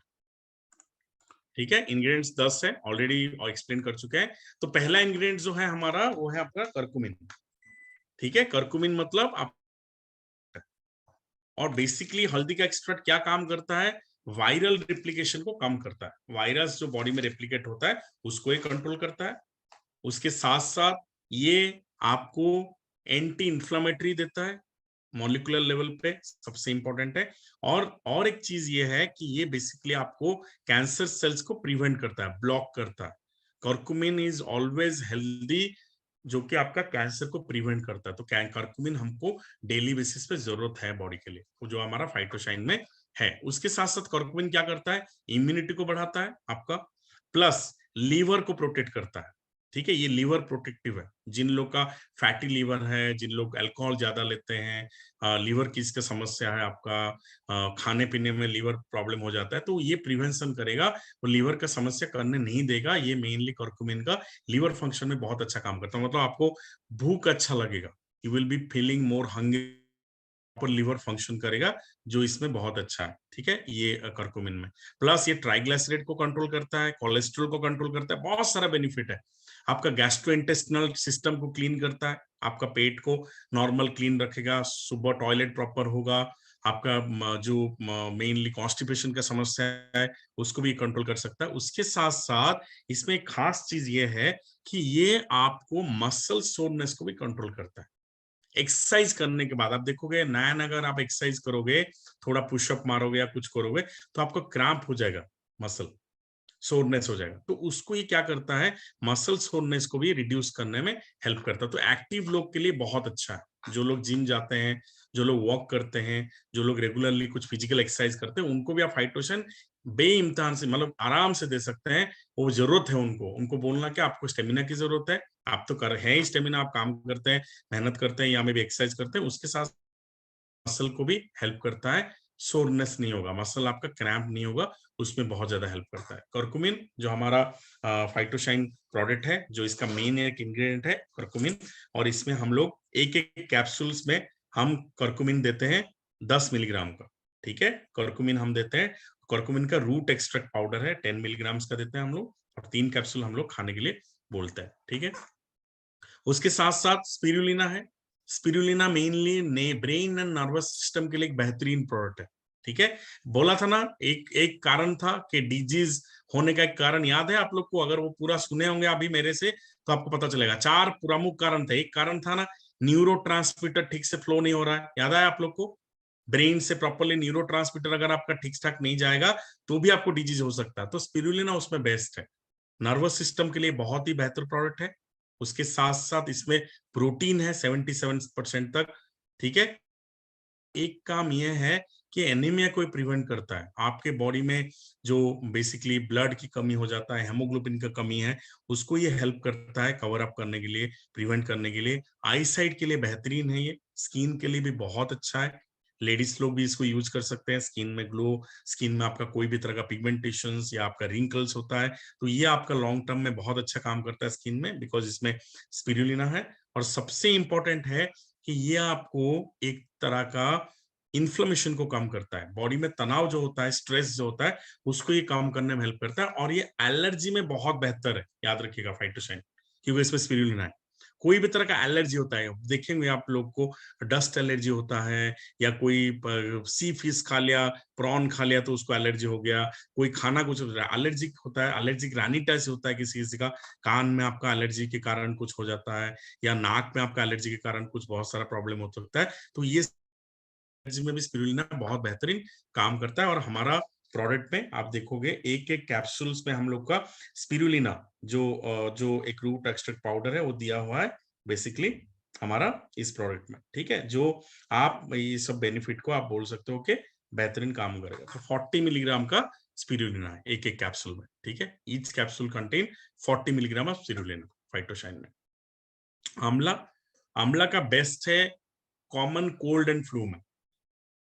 ठीक है, इंग्रेडिएंट्स 10 है, ऑलरेडी एक्सप्लेन कर चुके हैं। तो पहला इंग्रेडिएंट जो है हमारा वो है आपका कर्कुमिन। ठीक है, कर्कुमिन मतलब आप, और बेसिकली हल्दी का एक्सट्रैक्ट क्या काम करता है, वायरल रिप्लिकेशन को कम करता है। वायरस जो बॉडी में रेप्लिकेट होता है उसको ये कंट्रोल करता है। उसके साथ साथ ये आपको एंटी इंफ्लेमेटरी देता है, मॉलिक्यूलर लेवल पे सबसे इंपॉर्टेंट है। और एक चीज ये है कि ये बेसिकली आपको कैंसर सेल्स को प्रिवेंट करता है, ब्लॉक करता है। कर्कुमिन इज ऑलवेज हेल्दी, जो कि आपका कैंसर को प्रिवेंट करता है। तो कर्कुमिन हमको डेली बेसिस पे जरूरत है बॉडी के लिए, जो हमारा फाइटोशाइन में है। उसके साथ साथ कर्कुमिन क्या करता है, इम्यूनिटी को बढ़ाता है आपका, प्लस लीवर को प्रोटेक्ट करता है। ठीक है, ये लीवर प्रोटेक्टिव है। जिन लोग का फैटी लीवर है, जिन लोग अल्कोहल ज्यादा लेते हैं, लीवर की इसका समस्या है आपका, खाने पीने में लीवर प्रॉब्लम हो जाता है, तो ये प्रिवेंशन करेगा, वो लीवर का समस्या करने नहीं देगा। ये मेनली कर्कुमिन का लीवर फंक्शन में बहुत अच्छा काम करता है। मतलब आपको भूख अच्छा लगेगा, you will be feeling more hungry, पर लीवर फंक्शन करेगा, जो इसमें बहुत अच्छा है। ठीक है, ये कर्कुमिन में। प्लस ये ट्राइग्लिसराइड को कंट्रोल करता है, कोलेस्ट्रॉल को कंट्रोल करता है, बहुत सारा बेनिफिट है। आपका गैस्ट्रोइंटेस्टिनल सिस्टम को क्लीन करता है, आपका पेट को नॉर्मल क्लीन रखेगा, सुबह टॉयलेट प्रॉपर होगा, आपका जो मेनली कॉन्स्टिपेशन का समस्या है उसको भी कंट्रोल कर सकता है। उसके साथ साथ इसमें एक खास चीज ये है कि ये आपको मसल सोरनेस को भी कंट्रोल करता है। एक्सरसाइज करने के बाद आप देखोगे, नया अगर आप एक्सरसाइज करोगे, थोड़ा पुशअप मारोगे या कुछ करोगे, तो आपको क्रैम्प हो जाएगा, मसल सोरनेस हो जाएगा। तो उसको ये क्या करता है, मसल सोरनेस को भी रिड्यूस करने में हेल्प करता है। तो एक्टिव लोग के लिए बहुत अच्छा है। जो लोग जिम जाते हैं, जो लोग वॉक करते हैं, जो लोग रेगुलरली कुछ फिजिकल एक्सरसाइज करते हैं, उनको भी आप फाइटोशन बेइम्तिहान से, मतलब आराम से दे सकते हैं। वो जरूरत है उनको, उनको बोलना कि आपको स्टेमिना की जरूरत है, आप तो कर है ही स्टेमिना, आप काम करते हैं, मेहनत करते हैं या में भी एक्सरसाइज करते हैं, उसके साथ मसल को भी हेल्प करता है। सोरनेस नहीं होगा, मसल आपका क्रैम्प नहीं होगा, उसमें बहुत ज्यादा हेल्प करता है कर्कुमिन, जो हमारा फाइटोशाइन प्रोडक्ट है, जो इसका मेन एक इंग्रेडिएंट है कर्कुमिन। और इसमें हम लोग एक एक कैप्सूल्स में हम कर्कुमिन देते हैं 10 मिलीग्राम का। ठीक है, कर्कुमिन हम देते हैं, कर्कुमिन का रूट एक्सट्रैक्ट पाउडर है 10 मिलीग्राम का देते हैं हम लोग, और 3 कैप्सूल हम लोग खाने के लिए बोलते हैं। ठीक है, उसके साथ साथ स्पिरुलिना है। स्पिरुलिना मेनली ने ब्रेन एंड नर्वस सिस्टम के लिए एक बेहतरीन प्रोडक्ट है। ठीक है, बोला था ना, एक कारण था कि डिजीज होने का एक कारण याद है आप लोग को? अगर वो पूरा सुने होंगे अभी मेरे से, तो आपको पता चलेगा। 4 प्रमुख कारण थे। एक कारण था ना, न्यूरोट्रांसमीटर ठीक से फ्लो नहीं हो रहा है, याद है आप लोग को? ब्रेन से प्रॉपरली न्यूरोट्रांसमीटर अगर आपका ठीक ठाक नहीं जाएगा, तो भी आपको डिजीज हो सकता है। तो स्पिरुलिना उसमें बेस्ट है, नर्वस सिस्टम के लिए बहुत ही बेहतर प्रोडक्ट है। उसके साथ साथ इसमें प्रोटीन है 77% तक। ठीक है, एक काम यह है कि एनीमिया को प्रिवेंट करता है। आपके बॉडी में जो बेसिकली ब्लड की कमी हो जाता है, हेमोग्लोबिन का कमी है, उसको ये हेल्प करता है कवर अप करने के लिए, प्रिवेंट करने के लिए। आई साइट के लिए बेहतरीन है ये, स्किन के लिए भी बहुत अच्छा है। लेडीज लोग भी इसको यूज कर सकते हैं, स्किन में ग्लो, स्किन में आपका कोई भी तरह का पिगमेंटेशन या आपका रिंकल्स होता है, तो ये आपका लॉन्ग टर्म में बहुत अच्छा काम करता है स्किन में, बिकॉज इसमें स्पिरुलिना है। और सबसे इंपॉर्टेंट है कि ये आपको एक तरह का इन्फ्लेमेशन को कम करता है, बॉडी में तनाव जो होता है, स्ट्रेस जो होता है, उसको ये कम करने में हेल्प करता है। और ये एलर्जी में बहुत बेहतर है, याद रखिएगा फाइटोशाइन, क्योंकि इसमें स्पिरुलिना है। कोई भी तरह का एलर्जी होता है, देखेंगे आप लोग को डस्ट एलर्जी होता है, या कोई सी फिश खा लिया, प्रॉन खा लिया तो उसको एलर्जी हो गया, कोई खाना कुछ एलर्जिक होता है, एलर्जिक राइनिटिस होता है किसी किसी का, कान में आपका एलर्जी के कारण कुछ हो जाता है, या नाक में आपका एलर्जी के कारण कुछ बहुत सारा प्रॉब्लम हो सकता है। तो ये में भी स्पिरुलिना बहुत बेहतरीन काम करता है। और हमारा प्रोडक्ट में आप देखोगे एक एक कैप्सूल्स में हम लोग का स्पिरुलिना जो एक रूट एक्सट्रैक्ट पाउडर है वो दिया हुआ है बेसिकली हमारा इस प्रोडक्ट में। ठीक है, जो आप ये सब बेनिफिट को आप बोल सकते हो कि बेहतरीन काम करेगा। तो 40 मिलीग्राम का स्पिरुलिना है एक एक कैप्सूल में। ठीक है, each capsule contain 40 milligram of spirulina Phytoshine में। आंवला, आंवला का बेस्ट है कॉमन कोल्ड एंड फ्लू में।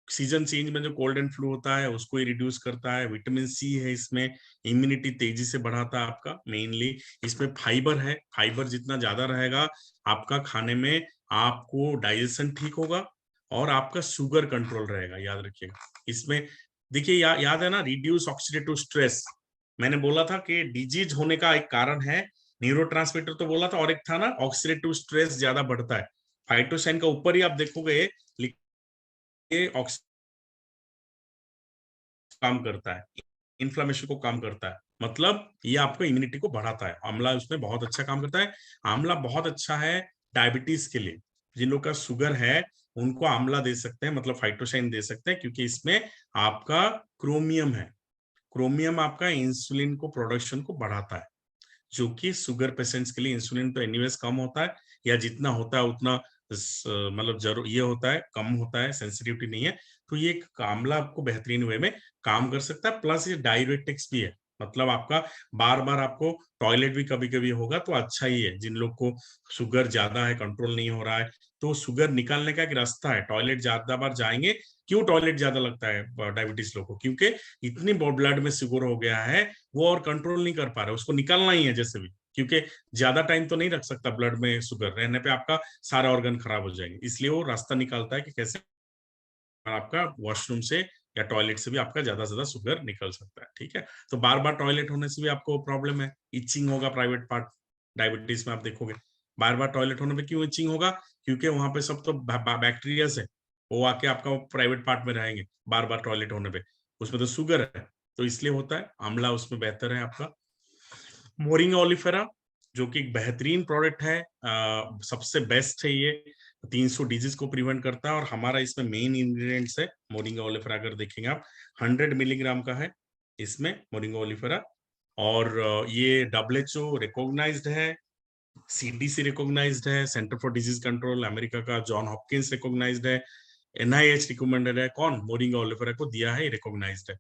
सीजन चेंज में जो कोल्ड एंड फ्लू होता है उसको ही रिड्यूस करता है। विटामिन सी है इसमें, इम्यूनिटी तेजी से बढ़ाता है आपका। मेनली इसमें फाइबर है, फाइबर जितना ज्यादा रहेगा आपका खाने में, आपको डाइजेशन ठीक होगा और आपका शुगर कंट्रोल रहेगा, याद रखिएगा। इसमें देखिए याद है ना, रिड्यूस ऑक्सीडेटिव स्ट्रेस, मैंने बोला था कि डिजीज होने का एक कारण है न्यूरोट्रांसमीटर, तो बोला था, और एक था ना ऑक्सीडेटिव स्ट्रेस ज्यादा बढ़ता है। फाइटोसाइन का ऊपर ही आप देखोगे काम करता है, इन्फ्लेमेशन को कम करता है, मतलब ये आपको इम्यूनिटी को बढ़ाता है। आंवला उसमें बहुत अच्छा काम करता है। आंवला बहुत अच्छा है डायबिटीज के लिए, जिन लोग का शुगर है उनको आंवला दे सकते हैं, मतलब फाइटोशाइन दे सकते हैं, क्योंकि इसमें आपका क्रोमियम है। क्रोमियम आपका इंसुलिन को प्रोडक्शन को बढ़ाता है, जो कि शुगर पेशेंट्स के लिए इंसुलिन तो एनीवेज कम होता है, या जितना होता है उतना मतलब जरूर ये होता है, कम होता है, सेंसिटिविटी नहीं है। तो ये आंवला आपको बेहतरीन वे में काम कर सकता है। प्लस ये डायरेटिक्स भी है, मतलब आपका बार बार आपको टॉयलेट भी कभी कभी होगा तो अच्छा ही है। जिन लोग को शुगर ज्यादा है, कंट्रोल नहीं हो रहा है, तो शुगर निकालने का एक रास्ता है, टॉयलेट ज्यादा बार जाएंगे। क्यों टॉयलेट ज्यादा लगता है डायबिटीज लोग को? क्योंकि इतनी ब्लड में शुगर हो गया है, वो और कंट्रोल नहीं कर पा रहे, उसको निकालना ही है जैसे भी, क्योंकि ज्यादा टाइम तो नहीं रख सकता ब्लड में शुगर रहने पे, आपका सारा ऑर्गन खराब हो जाएंगे। इसलिए वो रास्ता निकालता है कि कैसे आपका वॉशरूम से या टॉयलेट से भी आपका ज्यादा से ज्यादा शुगर निकल सकता है। ठीक है, तो बार बार टॉयलेट होने से भी आपको प्रॉब्लम है, इचिंग होगा प्राइवेट पार्ट। डायबिटीज में आप देखोगे बार बार टॉयलेट होने पे क्यों इचिंग होगा? क्योंकि वहां पे सब तो बैक्टीरिया है, वो आके आपका प्राइवेट पार्ट में रहेंगे बार बार टॉयलेट होने पे, उसमें तो शुगर है, तो इसलिए होता है। आंवला उसमें बेहतर है आपका। मोरिंगा ओलिफेरा, जो कि एक बेहतरीन प्रोडक्ट है, सबसे बेस्ट है ये, 300 डिजीज को प्रिवेंट करता है, और हमारा इसमें मेन इंग्रेडिएंट्स है मोरिंगा ओलिफेरा। अगर देखेंगे आप 100 मिलीग्राम का है इसमें मोरिंगा ओलिफेरा, और ये WHO रिकॉग्नाइज्ड है, CDC रिकॉग्नाइज्ड है, centre for disease control America का, जॉन हॉपकिंस रिकॉग्नाइज्ड है, NIH रिकमेंडेड है। कौन? मोरिंगा ओलिफेरा को दिया है, रिकॉग्नाइज्ड है।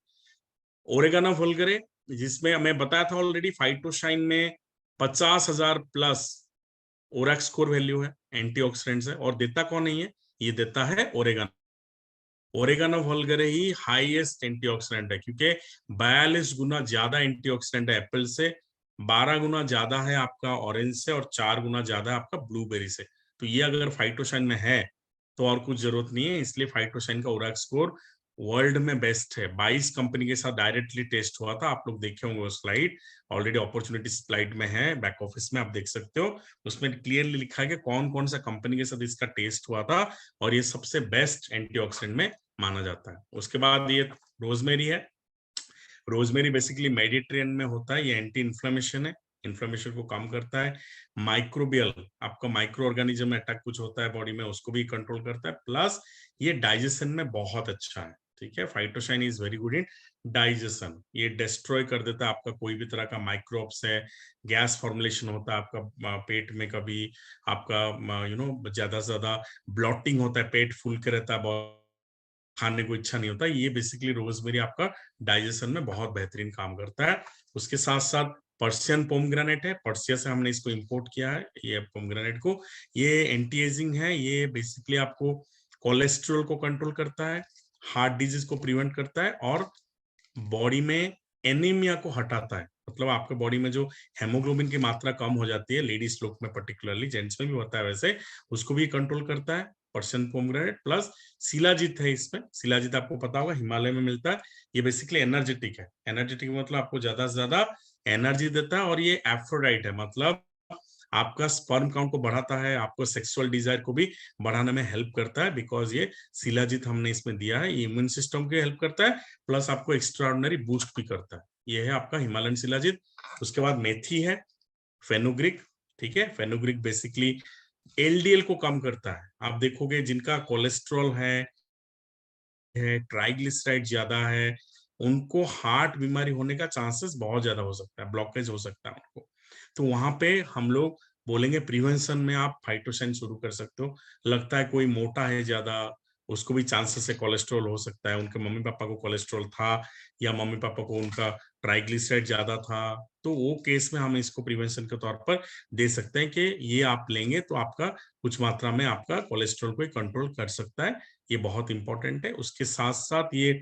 ओरेगानो वल्गरे, जिसमें मैं बताया था ऑलरेडी, फाइटोशाइन में 50,000 प्लस ओरैक्स स्कोर वैल्यू है, एंटीऑक्सीडेंट्स है, और देता कौन नहीं है? ये देता है ओरेगानो। ओरेगानो वल्गरे ही हाईएस्ट एंटीऑक्सीडेंट है, क्योंकि 42 गुना ज्यादा एंटीऑक्सीडेंट है एप्पल से, 12 गुना ज्यादा है आपका ऑरेंज से, और 4 गुना ज्यादा है आपका ब्लूबेरी से। तो ये अगर फाइटोशाइन में है तो और कुछ जरूरत नहीं है, इसलिए फाइटोशाइन का ओरैक्स स्कोर वर्ल्ड में बेस्ट है। 22 कंपनी के साथ डायरेक्टली टेस्ट हुआ था, आप लोग देखे होंगे वो स्लाइड, ऑलरेडी अपॉर्चुनिटी स्लाइड में है, बैक ऑफिस में आप देख सकते हो। उसमें क्लियरली लिखा है कि कौन कौन सा कंपनी के साथ इसका टेस्ट हुआ था, और ये सबसे बेस्ट एंटीऑक्सीडेंट में माना जाता है। उसके बाद ये रोजमेरी है। रोजमेरी बेसिकली मेडिटेरियन में होता है, ये एंटी इन्फ्लेमेशन है, इन्फ्लेमेशन को कम करता है। माइक्रोबियल, आपका माइक्रो ऑर्गेनिज्म अटैक कुछ होता है बॉडी में, उसको भी कंट्रोल करता है। प्लस ये डाइजेशन में बहुत अच्छा है। ठीक है, Phytoshine is very good in digestion, ये डिस्ट्रॉय कर देता है आपका कोई भी तरह का माइक्रोब्स है, गैस फॉर्मुलेशन होता है आपका पेट में, कभी आपका ज्यादा से ज्यादा ब्लॉटिंग होता है, पेट फूल के रहता है, खाने को इच्छा नहीं होता, ये बेसिकली रोजमेरी आपका डाइजेशन में बहुत बेहतरीन काम करता है। उसके साथ साथ पर्शियन पोमग्रेनेट है, पर्शिया से हमने इसको इंपोर्ट किया है, ये पोमग्रेनेट को, ये एंटी एजिंग है, ये बेसिकली आपको कोलेस्ट्रॉल को कंट्रोल करता है, हार्ट डिजीज को प्रिवेंट करता है, और बॉडी में एनीमिया को हटाता है। मतलब आपके बॉडी में जो हेमोग्लोबिन की मात्रा कम हो जाती है, लेडीज लोग में पर्टिकुलरली, जेंट्स में भी होता है वैसे, उसको भी कंट्रोल करता है पर्शियन पोमग्रेनेट। प्लस शिलाजीत है इसमें, शिलाजीत आपको पता होगा हिमालय में मिलता है, ये बेसिकली एनर्जेटिक है। एनर्जेटिक मतलब आपको ज्यादा से ज्यादा एनर्जी देता है, और ये एफ्रोडाइट है, मतलब आपका स्पर्म काउंट को बढ़ाता है, आपको सेक्सुअल डिजायर को भी बढ़ाने में हेल्प करता है, बिकॉज ये शिलाजीत हमने इसमें दिया है, ये इम्यून सिस्टम को हेल्प करता है, प्लस आपको एक्स्ट्राऑर्डिनरी बूस्ट भी करता है। ये है आपका हिमालयन शिलाजीत। उसके बाद मेथी है, फेनुग्रिक। ठीक है, फेनुग्रिक बेसिकली LDL को कम करता है। आप देखोगे जिनका कोलेस्ट्रॉल है ट्राइग्लिसराइड ज्यादा है, उनको हार्ट बीमारी होने का चांसेस बहुत ज्यादा हो सकता है, ब्लॉकेज हो सकता है उनको। तो वहां पे हम लोग बोलेंगे प्रिवेंशन में आप फाइटोशाइन शुरू कर सकते हो। लगता है कोई मोटा है ज्यादा, उसको भी चांसेस है कोलेस्ट्रॉल हो सकता है, उनके मम्मी पापा को कोलेस्ट्रॉल था, या मम्मी पापा को उनका ट्राइग्लिसराइड ज्यादा था, तो वो केस में हम इसको प्रिवेंशन के तौर पर दे सकते हैं कि ये आप लेंगे तो आपका कुछ मात्रा में आपका कोलेस्ट्रॉल को कंट्रोल कर सकता है। ये बहुत इंपॉर्टेंट है। उसके साथ साथ ये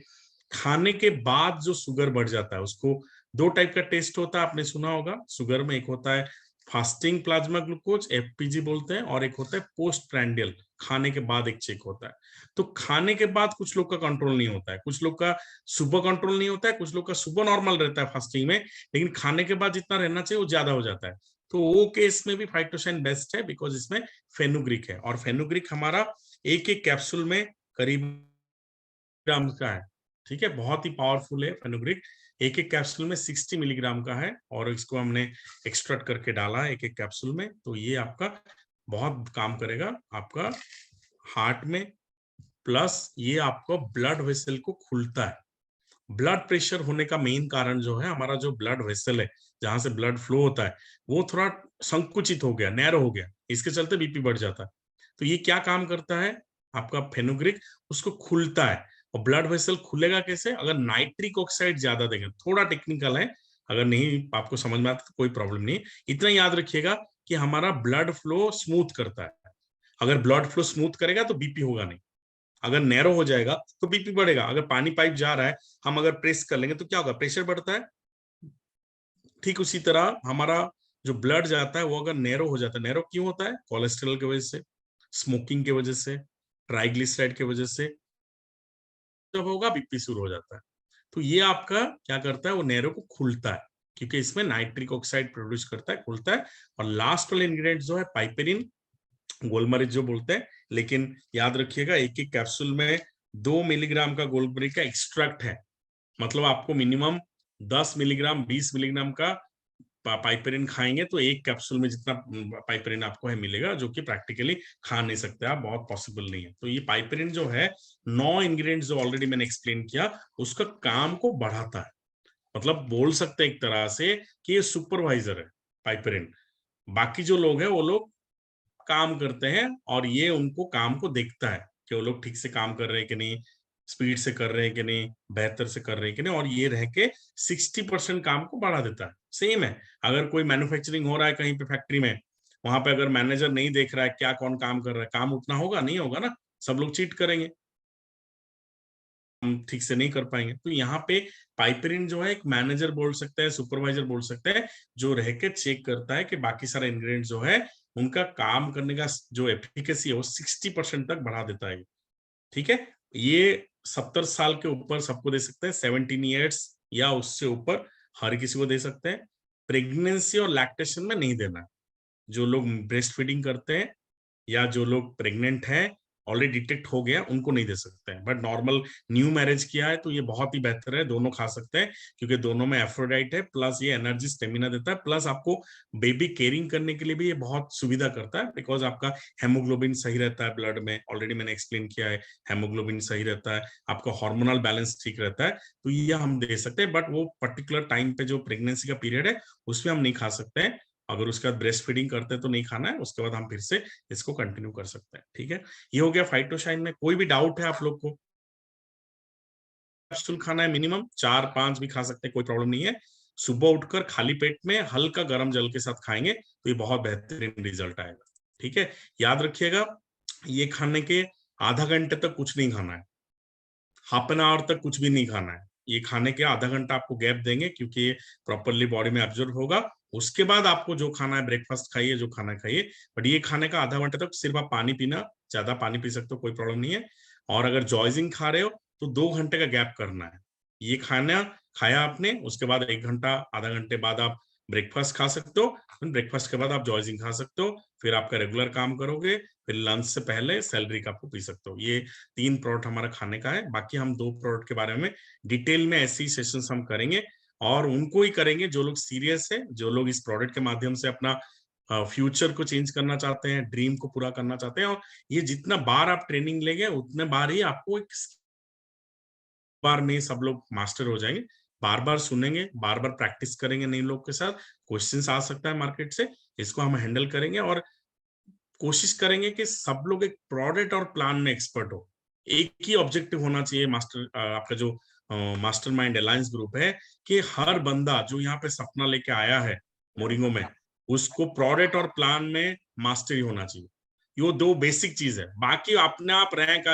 खाने के बाद जो शुगर बढ़ जाता है, उसको 2 टाइप का टेस्ट होता है, आपने सुना होगा शुगर में, एक होता है फास्टिंग प्लाज्मा ग्लूकोज FPG बोलते हैं, और एक होता है पोस्ट प्रैंडियल, खाने के बाद एक चेक होता है। तो खाने के बाद कुछ लोग का कंट्रोल नहीं होता है, कुछ लोग का सुबह कंट्रोल नहीं होता है, कुछ लोग का सुबह नॉर्मल रहता है फास्टिंग में, लेकिन खाने के बाद जितना रहना चाहिए वो ज्यादा हो जाता है। तो वो केस में भी फाइटोशाइन बेस्ट है, बिकॉज इसमें फेनुग्रिक है, और फेनुग्रिक हमारा एक एक कैप्सूल में करीब ग्राम का है। ठीक है, बहुत ही पावरफुल है फेनुग्रिक, एक एक कैप्सूल में 60 मिलीग्राम का है, और इसको हमने एक्सट्रैक्ट करके डाला एक एक कैप्सूल में। तो ये आपका बहुत काम करेगा आपका हार्ट में, प्लस ये आपको ब्लड वेसल को खुलता है। ब्लड प्रेशर होने का मेन कारण जो है, हमारा जो ब्लड वेसल है जहां से ब्लड फ्लो होता है वो थोड़ा संकुचित हो गया, नैरो हो गया, इसके चलते बीपी बढ़ जाता है। तो ये क्या काम करता है, आपका फेनुग्रिक उसको खुलता है। और ब्लड वेसल खुलेगा कैसे, अगर नाइट्रिक ऑक्साइड ज्यादा देंगे, थोड़ा टेक्निकल है, अगर नहीं आपको समझ में आता तो कोई प्रॉब्लम नहीं। इतना याद रखिएगा कि हमारा ब्लड फ्लो स्मूथ करता है। अगर ब्लड फ्लो स्मूथ करेगा तो बीपी होगा नहीं, अगर नैरो हो जाएगा तो बीपी बढ़ेगा। अगर पानी पाइप जा रहा है, हम अगर प्रेस कर लेंगे तो क्या होगा, प्रेशर बढ़ता है। ठीक उसी तरह हमारा जो ब्लड जाता है वो अगर नैरो हो जाता है, नैरो क्यों होता है, कोलेस्ट्रॉल की वजह से, स्मोकिंग की वजह से, ट्राइग्लिसराइड की वजह से, जब होगा बीपी शुरू हो जाता है। तो ये आपका क्या करता है, वो नैरो को खुलता है, क्योंकि इसमें नाइट्रिक ऑक्साइड प्रोड्यूस करता है, खुलता है। और लास्ट वाला इंग्रेडिएंट जो है पाइपेरिन, गोलमरीच जो बोलते हैं, लेकिन याद रखिएगा एक एक कैप्सूल में 2 मिलीग्राम का गोलमरीच का एक्सट्रैक्ट है। मतलब आपको मिनिमम 10 मिलीग्राम 20 मिलीग्राम का पाइपेरिन खाएंगे तो एक कैप्सूल में जितना पाइपेरिन आपको है मिलेगा, जो कि प्रैक्टिकली खा नहीं सकते आप, बहुत पॉसिबल नहीं है। तो ये पाइपेरिन जो है 9 इंग्रेडिएंट्स जो ऑलरेडी मैंने एक्सप्लेन किया, उसका काम को बढ़ाता है। मतलब बोल सकते हैं एक तरह से कि ये सुपरवाइजर है पाइपेरिन। बाकी जो लोग हैं वो लोग काम करते हैं और ये उनको काम को देखता है कि वो लोग ठीक से काम कर रहे हैं कि नहीं, स्पीड से कर रहे हैं कि नहीं, बेहतर से कर रहे हैं कि नहीं, और ये रह के 60% काम को बढ़ा देता है। सेम है, अगर कोई मैन्युफैक्चरिंग हो रहा है कहीं पे फैक्ट्री में, वहां पे अगर मैनेजर नहीं देख रहा है क्या कौन काम कर रहा है, काम उतना होगा नहीं, होगा ना, सब लोग चीट करेंगे, हम ठीक से नहीं कर पाएंगे। तो यहाँ पे पाइपेरिन जो है एक मैनेजर बोल सकते हैं, सुपरवाइजर बोल सकते हैं, जो रह के चेक करता है कि बाकी सारे इंग्रेडिएंट्स जो है उनका काम करने का जो एफिकेसी है वो 60% तक बढ़ा देता है। ठीक है, ये 70 साल के ऊपर सबको दे सकते हैं, 17 ईयर्स या उससे ऊपर हर किसी को दे सकते हैं। प्रेगनेंसी और लैक्टेशन में नहीं देना है। जो लोग ब्रेस्ट फीडिंग करते हैं या जो लोग प्रेग्नेंट हैं, ऑलरेडी डिटेक्ट हो गया, उनको नहीं दे सकते हैं। बट नॉर्मल न्यू मैरिज किया है तो ये बहुत ही बेहतर है, दोनों खा सकते हैं, क्योंकि दोनों में एफ्रोडाइट है, प्लस ये एनर्जी स्टेमिना देता है, प्लस आपको बेबी केयरिंग करने के लिए भी ये बहुत सुविधा करता है, बिकॉज आपका हेमोग्लोबिन सही रहता है ब्लड में, ऑलरेडी मैंने एक्सप्लेन किया है, हेमोग्लोबिन सही रहता है, आपका हार्मोनल बैलेंस ठीक रहता है। तो ये हम दे सकते हैं, बट वो पर्टिकुलर टाइम पे जो प्रेगनेंसी का पीरियड है उसमें हम नहीं खा सकते हैं। अगर उसके बाद ब्रेस्ट फीडिंग करते हैं तो नहीं खाना है, उसके बाद हम फिर से इसको कंटिन्यू कर सकते हैं। ठीक है, ये हो गया फाइटोशाइन में। कोई भी डाउट है आप लोग को, कैप्सूल खाना है मिनिमम 4-5 भी खा सकते हैं, कोई प्रॉब्लम नहीं है। सुबह उठकर खाली पेट में हल्का गर्म जल के साथ खाएंगे तो ये बहुत बेहतरीन रिजल्ट आएगा। ठीक है, याद रखिएगा ये खाने के आधा घंटे तक कुछ नहीं खाना है, हाफ एन आवर तक कुछ भी नहीं खाना है। ये खाने के आधा घंटा आपको गैप देंगे, क्योंकि ये प्रॉपरली बॉडी में एब्जॉर्ब होगा। उसके बाद आपको जो खाना है, ब्रेकफास्ट खाइए, जो खाना खाइए, बट ये खाने का आधा घंटे तक सिर्फ आप पानी पीना, ज्यादा पानी पी सकते हो, कोई प्रॉब्लम नहीं है। और अगर जॉइजिंग खा रहे हो तो 2 घंटे का गैप करना है। ये खाना खाया आपने, उसके बाद 1 घंटा आधा घंटे बाद आप ब्रेकफास्ट खा सकते हो, ब्रेकफास्ट के बाद आप जॉइजिंग खा सकते हो, फिर आपका रेगुलर काम करोगे, फिर लंच से पहले सैलरी का आपको पी सकते हो। ये 3 प्रोडक्ट हमारा खाने का है। बाकी हम 2 प्रोडक्ट के बारे में डिटेल में ऐसे ही सेशंस हम करेंगे, और उनको ही करेंगे जो लोग सीरियस है, जो लोग इस प्रोडक्ट के माध्यम से अपना फ्यूचर को चेंज करना चाहते हैं, ड्रीम को पूरा करना चाहते हैं। और ये जितना बार आप ट्रेनिंग लेंगे उतने बार ही आपको एक बार में सब लोग मास्टर हो जाएंगे। बार बार सुनेंगे, बार बार प्रैक्टिस करेंगे नए लोग के साथ, क्वेश्चंस आ सकता है मार्केट से, इसको हम हैंडल करेंगे और कोशिश करेंगे कि सब लोग एक प्रोडक्ट और प्लान में एक्सपर्ट हो। एक ही ऑब्जेक्टिव होना चाहिए आपका जो मास्टरमाइंड अलायंस ग्रुप है, कि हर बंदा जो यहाँ पे सपना लेके आया है मोरिंगो में, उसको प्रोडक्ट और प्लान में मास्टरी होना चाहिए। ये 2 बेसिक चीज है, बाकी अपने आप रैंक